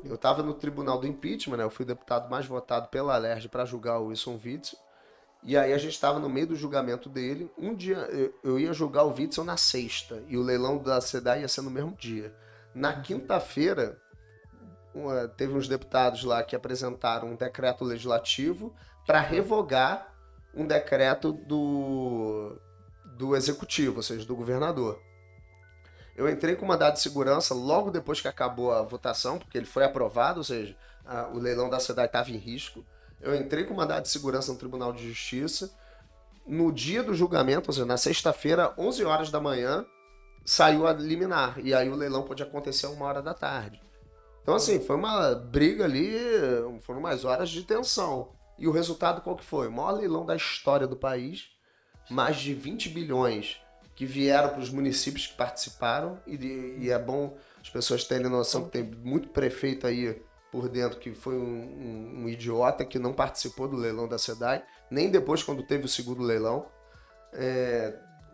Eu estava no tribunal do impeachment, né? Eu fui o deputado mais votado pela Alerj para julgar o Wilson Witzel. E aí a gente estava no meio do julgamento dele. Um dia eu ia julgar o Witzel na sexta. E o leilão da SEDAI ia ser no mesmo dia. Na quinta-feira, teve uns deputados lá que apresentaram um decreto legislativo para revogar um decreto do executivo, ou seja, do governador. Eu entrei com mandado de segurança logo depois que acabou a votação, porque ele foi aprovado, ou seja, o leilão da SEDAI estava em risco. Eu entrei com mandado de segurança no Tribunal de Justiça. No dia do julgamento, ou seja, na sexta-feira, 11 horas da manhã, saiu a liminar. E aí o leilão pôde acontecer 1h da tarde. Então, assim, foi uma briga ali, foram umas horas de tensão. E o resultado qual que foi? O maior leilão da história do país, mais de 20 bilhões que vieram para os municípios que participaram, e é bom as pessoas terem noção que tem muito prefeito aí por dentro que foi um idiota que não participou do leilão da SEDAI, nem depois quando teve o segundo leilão.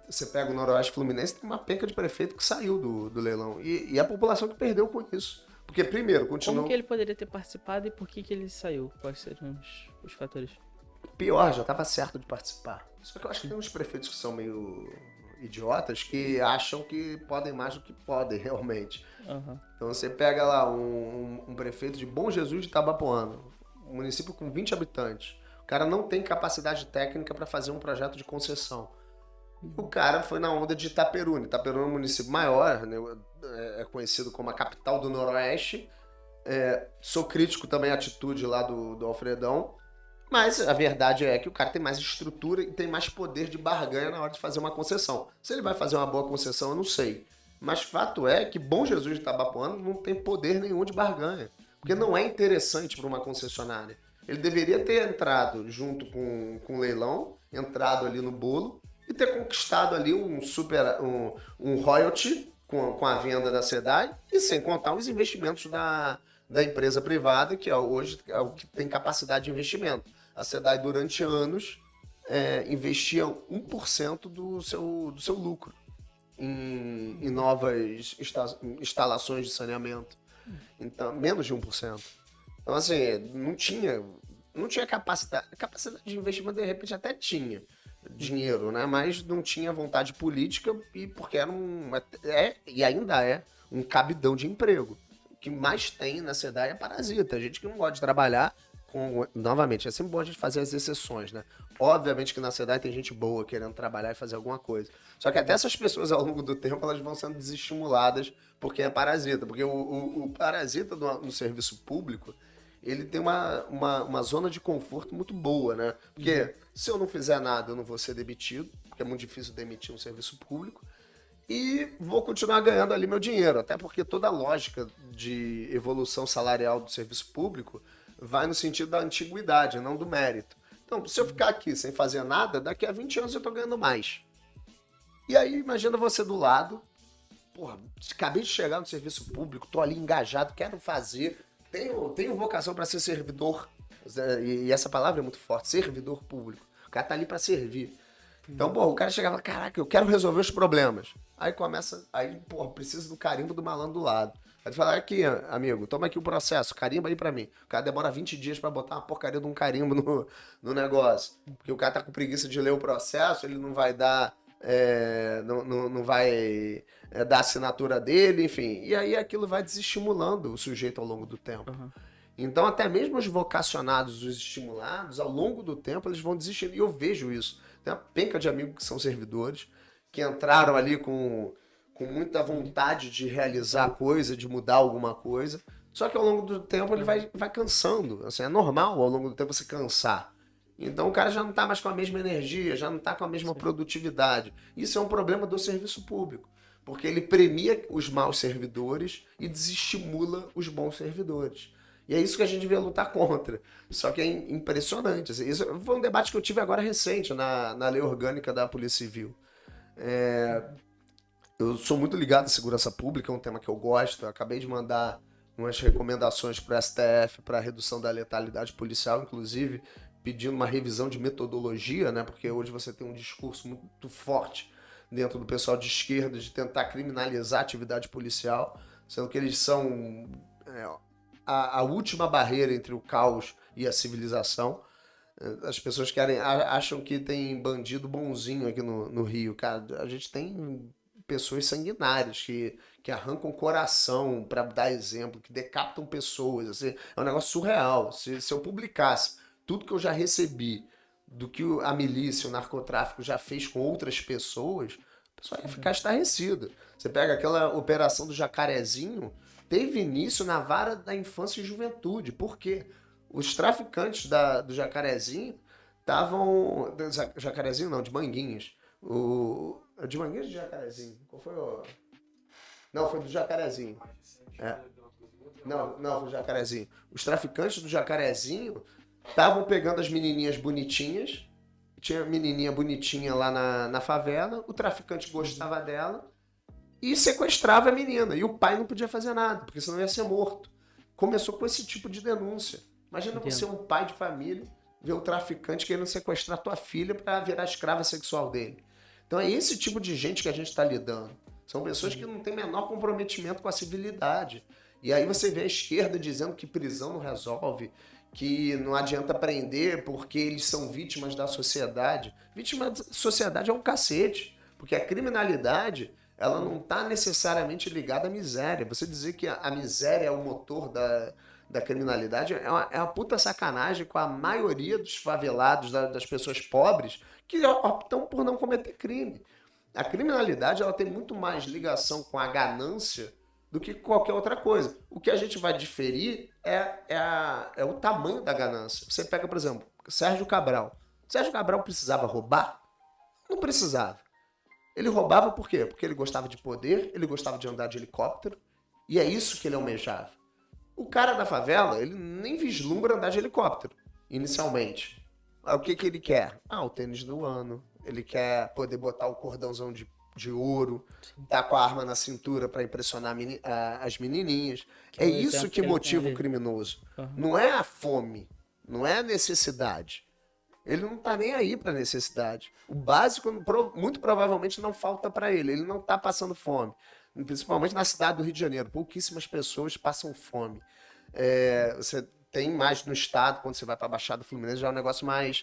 Você pega o Noroeste Fluminense, tem uma penca de prefeito que saiu do leilão, e a população que perdeu com isso. Porque, primeiro, Como que ele poderia ter participado e por que ele saiu? Quais seriam os fatores? Pior, já estava certo de participar. Só que eu acho que tem uns prefeitos que são meio idiotas que acham que podem mais do que podem, realmente. Uhum. Então você pega lá um prefeito de Bom Jesus de Itabapoana, um município com 20 habitantes. O cara não tem capacidade técnica para fazer um projeto de concessão. O cara foi na onda de Itaperuna. Itaperuna é um município maior, né? É conhecido como a capital do Noroeste. Sou crítico também à atitude lá do Alfredão, mas a verdade é que o cara tem mais estrutura e tem mais poder de barganha na hora de fazer uma concessão. Se ele vai fazer uma boa concessão, eu não sei. Mas fato é que Bom Jesus de Itabapoana não tem poder nenhum de barganha, porque não é interessante para uma concessionária. Ele deveria ter entrado junto com o leilão, entrado ali no bolo, e ter conquistado ali um royalty com a venda da SEDAI, e sem contar os investimentos da empresa privada, que hoje é o que tem capacidade de investimento. A SEDAI, durante anos, investia 1% do seu lucro em novas instalações de saneamento. Então, menos de 1%. Então, assim, não tinha capacidade. A capacidade de investimento, de repente, até tinha dinheiro, né? Mas não tinha vontade política, e porque era e ainda é um cabidão de emprego. O que mais tem na SEDAI é parasita. A gente que não gosta de trabalhar novamente, é sempre bom a gente fazer as exceções, né? Obviamente que na cidade tem gente boa querendo trabalhar e fazer alguma coisa. Só que até essas pessoas, ao longo do tempo, elas vão sendo desestimuladas porque é parasita. Porque o parasita no serviço público, ele tem uma zona de conforto muito boa, né? Porque se eu não fizer nada, eu não vou ser demitido, porque é muito difícil demitir um serviço público. E vou continuar ganhando ali meu dinheiro, até porque toda a lógica de evolução salarial do serviço público vai no sentido da antiguidade, não do mérito. Então, se eu ficar aqui sem fazer nada, daqui a 20 anos eu tô ganhando mais. E aí, imagina você do lado, porra, acabei de chegar no serviço público, tô ali engajado, quero fazer, tenho vocação para ser servidor, e essa palavra é muito forte, servidor público. O cara tá ali para servir. Então, pô, o cara chegava e falava, caraca, eu quero resolver os problemas. Aí pô, precisa do carimbo do malandro do lado. Aí tu fala, aqui, amigo, toma aqui o processo, carimba aí pra mim. O cara demora 20 dias pra botar uma porcaria de um carimbo no negócio. Porque o cara tá com preguiça de ler o processo, ele não vai dar, não vai dar a assinatura dele, enfim. E aí aquilo vai desestimulando o sujeito ao longo do tempo. Uhum. Então, até mesmo os vocacionados, os estimulados, ao longo do tempo, eles vão desistindo. E eu vejo isso. Tem uma penca de amigos que são servidores, que entraram ali com muita vontade de realizar coisa, de mudar alguma coisa. Só que ao longo do tempo ele vai cansando. Assim, é normal ao longo do tempo você cansar. Então o cara já não está mais com a mesma energia, já não está com a mesma produtividade. Isso é um problema do serviço público. Porque ele premia os maus servidores e desestimula os bons servidores. E é isso que a gente devia lutar contra. Só que é impressionante. Assim, isso foi um debate que eu tive agora recente na lei orgânica da Polícia Civil. Eu sou muito ligado à segurança pública, é um tema que eu gosto. Eu acabei de mandar umas recomendações para o STF para a redução da letalidade policial, inclusive pedindo uma revisão de metodologia, né? Porque hoje você tem um discurso muito forte dentro do pessoal de esquerda de tentar criminalizar a atividade policial, sendo que eles são a última barreira entre o caos e a civilização. As pessoas acham que tem bandido bonzinho aqui no Rio. Cara, a gente tem pessoas sanguinárias que arrancam coração para dar exemplo, que decapitam pessoas. Assim, é um negócio surreal. Se eu publicasse tudo que eu já recebi do que a milícia, o narcotráfico já fez com outras pessoas, o pessoal ia ficar estarrecido. Você pega aquela operação do Jacarezinho, teve início na vara da infância e juventude. Por quê? Os traficantes do Jacarezinho estavam... Jacarezinho não, de Manguinhos. De Manguinhos ou de Jacarezinho? Qual foi o... Não, foi do Jacarezinho. Não, foi do Jacarezinho. Os traficantes do Jacarezinho estavam pegando as menininhas bonitinhas. Tinha menininha bonitinha lá na favela. O traficante gostava dela e sequestrava a menina. E o pai não podia fazer nada, porque senão ia ser morto. Começou com esse tipo de denúncia. Imagina você, um pai de família, ver o traficante querendo sequestrar tua filha para virar escrava sexual dele. Então é esse tipo de gente que a gente está lidando. São pessoas que não têm menor comprometimento com a civilidade. E aí você vê a esquerda dizendo que prisão não resolve, que não adianta prender porque eles são vítimas da sociedade. Vítima da sociedade é um cacete, porque a criminalidade ela não está necessariamente ligada à miséria. Você dizer que a miséria é o motor da criminalidade é uma puta sacanagem com a maioria dos favelados, das pessoas pobres, que optam por não cometer crime. A criminalidade ela tem muito mais ligação com a ganância do que qualquer outra coisa. O que a gente vai diferir é o tamanho da ganância. Você pega, por exemplo, Sérgio Cabral. Sérgio Cabral precisava roubar? Não precisava. Ele roubava por quê? Porque ele gostava de poder, ele gostava de andar de helicóptero, e é isso que ele almejava. O cara da favela, ele nem vislumbra andar de helicóptero, inicialmente. O que ele quer? O tênis do ano. Ele quer poder botar o cordãozão de ouro, tá com a arma na cintura para impressionar as menininhas. É isso que motiva o criminoso. Não é a fome, não é a necessidade. Ele não tá nem aí para necessidade. O básico, muito provavelmente, não falta para ele. Ele não tá passando fome. Principalmente na cidade do Rio de Janeiro. Pouquíssimas pessoas passam fome. Você tem mais no estado, quando você vai para a Baixada Fluminense, já é um negócio mais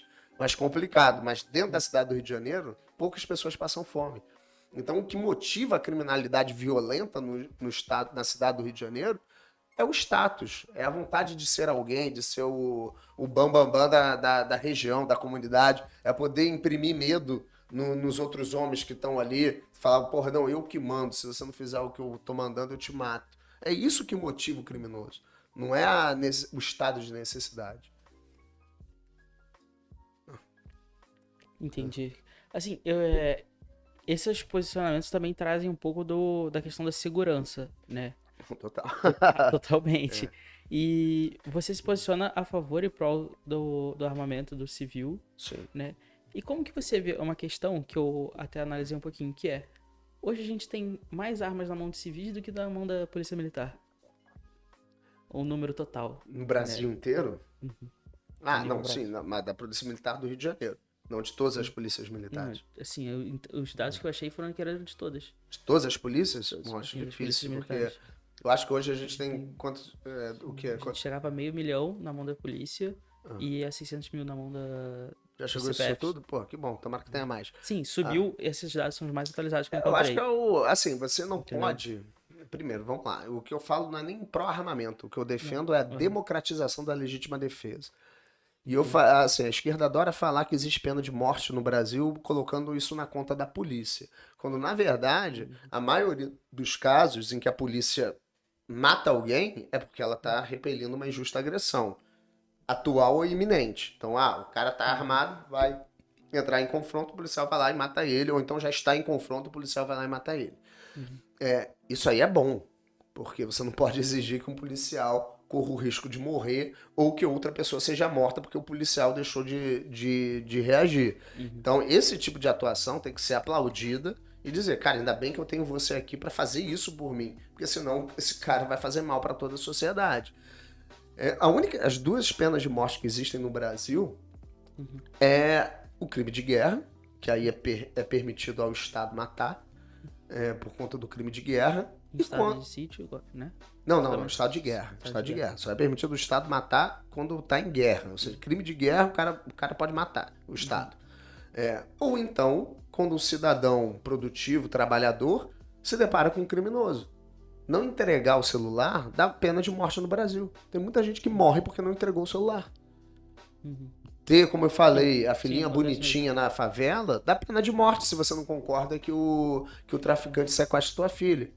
complicado. Mas dentro da cidade do Rio de Janeiro, poucas pessoas passam fome. Então, o que motiva a criminalidade violenta no estado, na cidade do Rio de Janeiro, é o status, é a vontade de ser alguém, de ser o bambambam da região, da comunidade, é poder imprimir medo nos outros homens que estão ali, falar, porra, não, eu que mando, se você não fizer o que eu tô mandando, eu te mato. É isso que motiva o criminoso, não é o estado de necessidade. Entendi. Assim, esses posicionamentos também trazem um pouco da questão da segurança, né? Total. Totalmente. E você se posiciona a favor e prol do armamento do civil, Sim. né? E como que você vê uma questão que eu até analisei um pouquinho, que é, hoje a gente tem mais armas na mão de civis do que na mão da polícia militar. O número total. No Brasil inteiro? Ah, Nível não, sim, mas da Polícia Militar do Rio de Janeiro. Não de todas as polícias militares. Não, assim, os dados que eu achei foram que eram de todas. De todas as polícias? Todas, Não, acho sim, das polícias difícil, porque militares. eu acho que hoje a gente tem quantos. O quê? A gente chegava a 500 mil na mão da polícia e a 600 mil na mão Já chegou do isso CPF. tudo? Pô, que bom, tomara que tenha mais. Sim, subiu, esses dados são os mais atualizados que eu Eu acho encontrei. que assim, você não Entendeu? pode. Primeiro, vamos lá. O que eu falo não é nem pró-armamento. O que eu defendo é a democratização da legítima defesa. E assim, a esquerda adora falar que existe pena de morte no Brasil, colocando isso na conta da polícia. Quando, na verdade, a maioria dos casos em que a polícia mata alguém é porque ela está repelindo uma injusta agressão, atual ou iminente. Então, o cara tá armado, vai entrar em confronto, o policial vai lá e mata ele, ou então já está em confronto, o policial vai lá e mata ele. Isso aí é bom, porque você não pode exigir que um policial corra o risco de morrer ou que outra pessoa seja morta porque o policial deixou de reagir. Então, esse tipo de atuação tem que ser aplaudida e dizer, cara, ainda bem que eu tenho você aqui para fazer isso por mim, porque senão esse cara vai fazer mal para toda a sociedade. As duas penas de morte que existem no Brasil é o crime de guerra, que aí é permitido ao Estado matar por conta do crime de guerra. Em estado de sítio, né? Não, estado de guerra. Estado de guerra. Só é permitido o Estado matar quando está em guerra. Ou seja, crime de guerra, o cara pode matar o Estado. Ou então, quando um cidadão produtivo, trabalhador, se depara com um criminoso. Não entregar o celular dá pena de morte no Brasil. Tem muita gente que morre porque não entregou o celular. Ter, como eu falei, a filhinha bonitinha na favela, dá pena de morte se você não concorda que o traficante sequestre sua filha.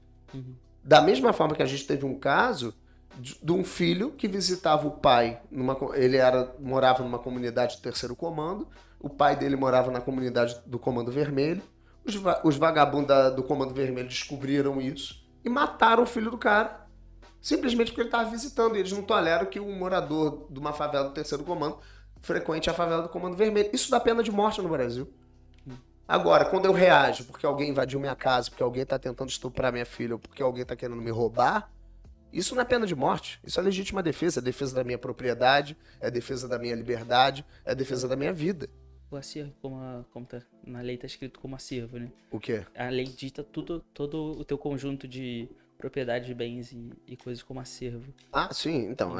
Da mesma forma que a gente teve um caso de um filho que visitava o pai, ele morava numa comunidade do terceiro comando, o pai dele morava na comunidade do Comando Vermelho, os vagabundos do Comando Vermelho descobriram isso e mataram o filho do cara, simplesmente porque ele estava visitando, e eles não toleram que um morador de uma favela do terceiro comando frequente a favela do Comando Vermelho. Isso dá pena de morte no Brasil. Agora, quando eu reajo porque alguém invadiu minha casa, porque alguém está tentando estuprar minha filha, ou porque alguém está querendo me roubar, isso não é pena de morte. Isso é legítima defesa. É defesa da minha propriedade, é defesa da minha liberdade, é defesa da minha vida. O acervo, como tá, na lei tá escrito como acervo, né? O quê? A lei dita todo o teu conjunto de propriedade de bens e coisas como acervo. Ah, sim. Então,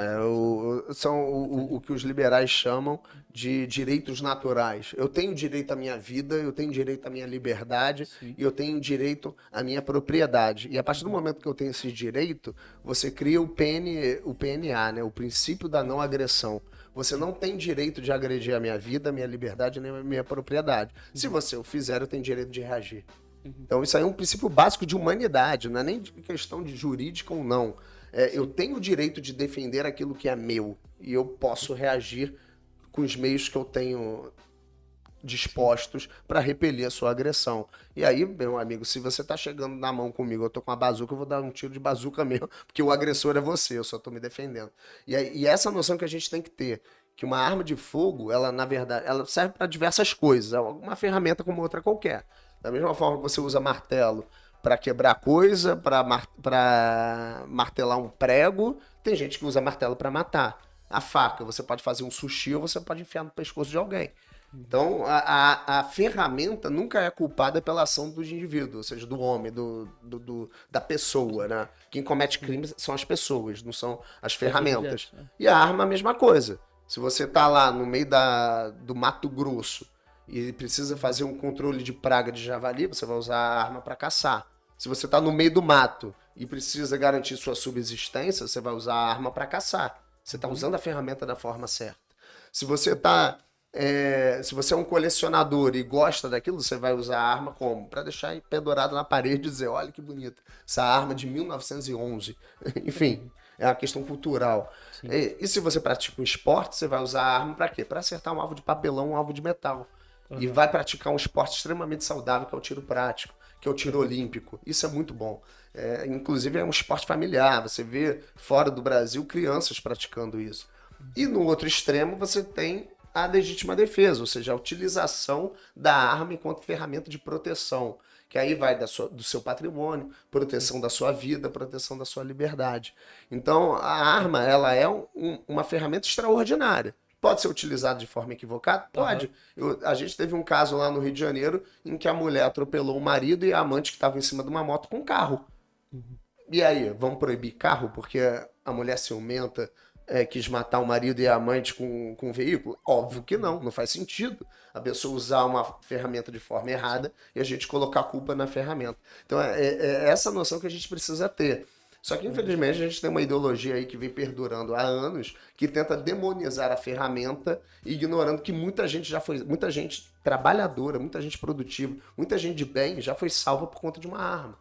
são o que os liberais chamam de direitos naturais. Eu tenho direito à minha vida, eu tenho direito à minha liberdade e eu tenho direito à minha propriedade. E a partir do momento que eu tenho esse direito, você cria o PNA, né? O princípio da não agressão. Você não tem direito de agredir a minha vida, a minha liberdade nem a minha propriedade. Se você o fizer, eu tenho direito de reagir. Então isso aí é um princípio básico de humanidade, não é nem de questão de jurídica ou não. Eu tenho o direito de defender aquilo que é meu e eu posso reagir com os meios que eu tenho dispostos para repelir a sua agressão. E aí, meu amigo, se você tá chegando na mão comigo, eu tô com uma bazuca, eu vou dar um tiro de bazuca mesmo, porque o agressor é você, eu só tô me defendendo. E essa noção que a gente tem que ter, que uma arma de fogo, ela na verdade, ela serve para diversas coisas, é uma ferramenta como outra qualquer. Da mesma forma que você usa martelo para quebrar coisa, para martelar um prego, tem gente que usa martelo para matar. A faca, você pode fazer um sushi ou você pode enfiar no pescoço de alguém. Então, a ferramenta nunca é culpada pela ação do indivíduo, ou seja, do homem, da pessoa, né? Quem comete crimes são as pessoas, não são as ferramentas. E a arma, a mesma coisa. Se você tá lá no meio do Mato Grosso e precisa fazer um controle de praga de javali, você vai usar a arma para caçar. Se você tá no meio do mato e precisa garantir sua subsistência, você vai usar a arma para caçar. Você está usando a ferramenta da forma certa. Se você se você é um colecionador e gosta daquilo, você vai usar a arma como? Para deixar pendurado na parede e dizer, olha que bonita, essa arma de 1911. Enfim, é uma questão cultural. E se você pratica um esporte, você vai usar a arma para quê? Para acertar um alvo de papelão, um alvo de metal. E vai praticar um esporte extremamente saudável, que é o tiro prático, que é o tiro olímpico. Isso é muito bom. Inclusive é um esporte familiar. Você vê fora do Brasil crianças praticando isso. E no outro extremo você tem a legítima defesa, ou seja, a utilização da arma enquanto ferramenta de proteção, que aí vai do seu patrimônio, proteção da sua vida, proteção da sua liberdade. Então, a arma, ela é uma ferramenta extraordinária. Pode ser utilizada de forma equivocada? Pode. A gente teve um caso lá no Rio de Janeiro em que a mulher atropelou o marido e a amante que estava em cima de uma moto com um carro. E aí, vamos proibir carro porque a mulher ciumenta quis matar o marido e a amante com um veículo? Óbvio que não faz sentido a pessoa usar uma ferramenta de forma errada e a gente colocar a culpa na ferramenta. Então é essa noção que a gente precisa ter. Só que infelizmente a gente tem uma ideologia aí que vem perdurando há anos que tenta demonizar a ferramenta, ignorando que muita gente muita gente trabalhadora, muita gente produtiva, muita gente de bem já foi salva por conta de uma arma.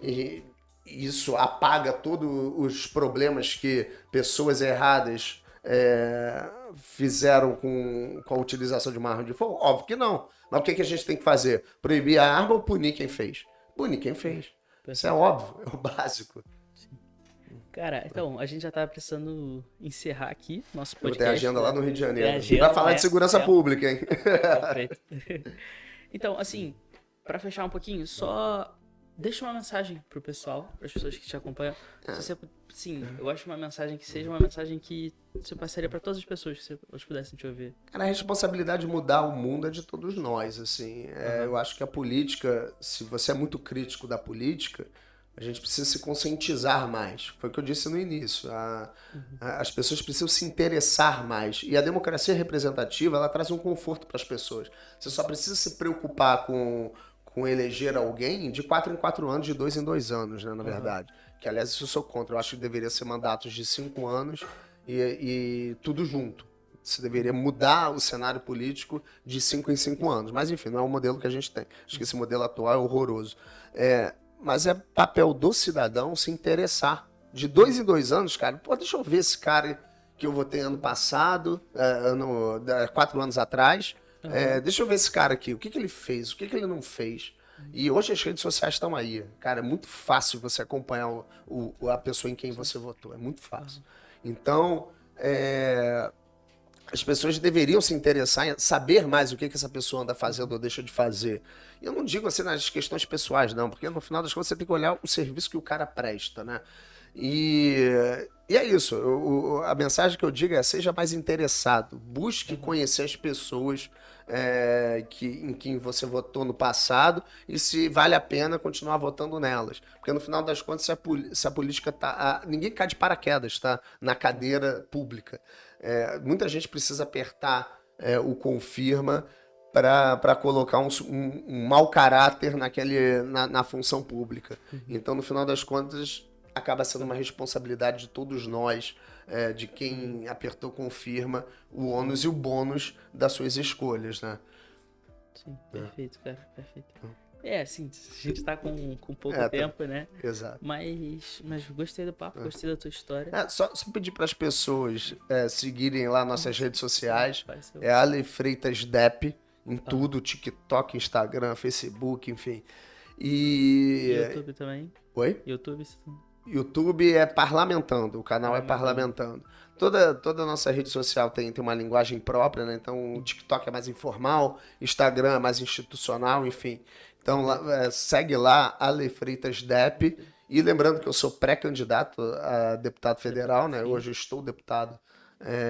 E isso apaga todos os problemas que pessoas erradas fizeram com a utilização de uma arma de fogo? Óbvio que não. Mas o que a gente tem que fazer? Proibir a arma ou punir quem fez? Punir quem fez. Isso é óbvio, é o básico. Cara, então, a gente já tá precisando encerrar aqui nosso Eu podcast. tenho agenda lá no Rio de Janeiro. Agenda, Vai falar de segurança pública, hein? Perfeito. Então, assim, pra fechar um pouquinho, só deixa uma mensagem pro pessoal, pras pessoas que te acompanham. Se você, sim, eu acho uma mensagem que seja uma mensagem que você passaria pra todas as pessoas que elas pudessem te ouvir. Cara, a responsabilidade de mudar o mundo é de todos nós, assim. Eu acho que a política, se você é muito crítico da política, a gente precisa se conscientizar mais. Foi o que eu disse no início. As pessoas precisam se interessar mais. E a democracia representativa, ela traz um conforto para as pessoas. Você só precisa se preocupar com eleger alguém de 4 em 4 anos, de 2 em 2 anos, né, na verdade. Que, aliás, isso eu sou contra. Eu acho que deveria ser mandatos de 5 anos e tudo junto. Você deveria mudar o cenário político de 5 em 5 anos. Mas, enfim, não é o modelo que a gente tem. Acho que esse modelo atual é horroroso. Mas é papel do cidadão se interessar. De 2 em 2 anos, cara, pô, deixa eu ver esse cara que eu votei ano passado, 4 anos atrás. Deixa eu ver esse cara aqui, o que ele fez, o que ele não fez. E hoje as redes sociais estão aí. Cara, é muito fácil você acompanhar a pessoa em quem você votou. É muito fácil. Então, as pessoas deveriam se interessar em saber mais o que essa pessoa anda fazendo ou deixa de fazer. E eu não digo assim nas questões pessoais, não, porque no final das contas você tem que olhar o serviço que o cara presta, né? E é isso. A mensagem que eu digo é: seja mais interessado. Busque conhecer as pessoas em quem você votou no passado e se vale a pena continuar votando nelas. Porque no final das contas, se a política ninguém cai de paraquedas, tá? Na cadeira pública. Muita gente precisa apertar o confirma para colocar um mau caráter na função pública. Então, no final das contas, acaba sendo uma responsabilidade de todos nós, de quem apertou confirma, o ônus e o bônus das suas escolhas, né? Sim, perfeito, cara, perfeito. Assim, a gente tá com pouco tempo, né? Exato. Mas gostei do papo, gostei da tua história. Só pedir para as pessoas seguirem lá nossas redes sociais. Ale Freitas Depp, em tudo, TikTok, Instagram, Facebook, enfim. E YouTube também? Oi? YouTube é Parlamentando, o canal é Parlamentando. Toda a nossa rede social tem uma linguagem própria, né? Então o TikTok é mais informal, Instagram é mais institucional, enfim. Então segue lá, Ale Freitas Depp. E lembrando que eu sou pré-candidato a deputado federal, né? Hoje eu estou deputado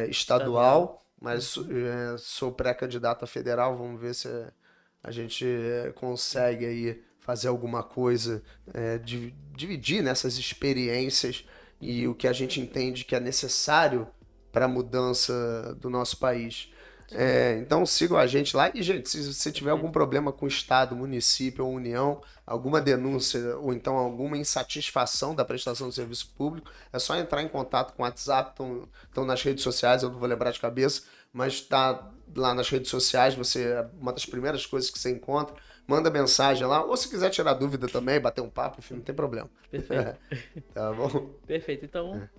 estadual, mas sou pré-candidato a federal. Vamos ver se a gente consegue aí fazer alguma coisa, dividir nessas experiências e o que a gente entende que é necessário para a mudança do nosso país. Então sigam a gente lá. E, gente, se você tiver algum problema com o Estado, município ou União, alguma denúncia ou então alguma insatisfação da prestação do serviço público, é só entrar em contato com o WhatsApp, estão nas redes sociais, eu não vou lembrar de cabeça, mas está lá nas redes sociais, uma das primeiras coisas que você encontra, manda mensagem lá, ou se quiser tirar dúvida também, bater um papo, enfim, não tem problema. Perfeito. Tá bom? Perfeito. Então,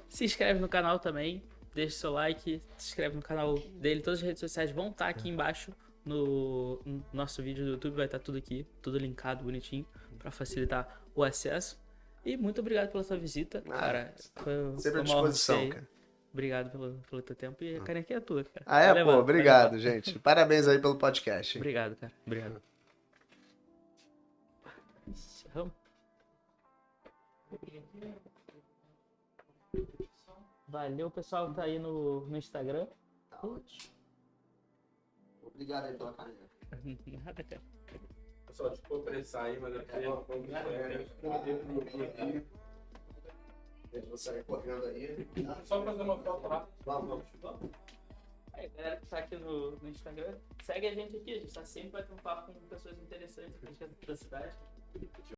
se inscreve no canal também, deixa seu like, se inscreve no canal dele. Todas as redes sociais vão estar aqui embaixo no nosso vídeo do YouTube, vai estar tudo aqui, tudo linkado bonitinho para facilitar o acesso. E muito obrigado pela sua visita, cara. Sempre à uma honra disposição, ter aí. cara. Obrigado pelo teu tempo e a canequinha é tua, cara. Ah, é, Vai pô, levar, vai obrigado, levar. gente. Parabéns aí pelo podcast. Obrigado, cara. Obrigado. Encerramos. Valeu, pessoal que tá aí no Instagram. Tá ótimo. Obrigado aí pela caneca. Nada, cara. Pessoal, desculpa apressar aí, mas Eu vou sair correndo aí. só fazer uma foto lá. Vamos. Aí, galera que tá aqui no Instagram, segue a gente aqui. A gente tá sempre batendo papo com pessoas interessantes aqui da cidade.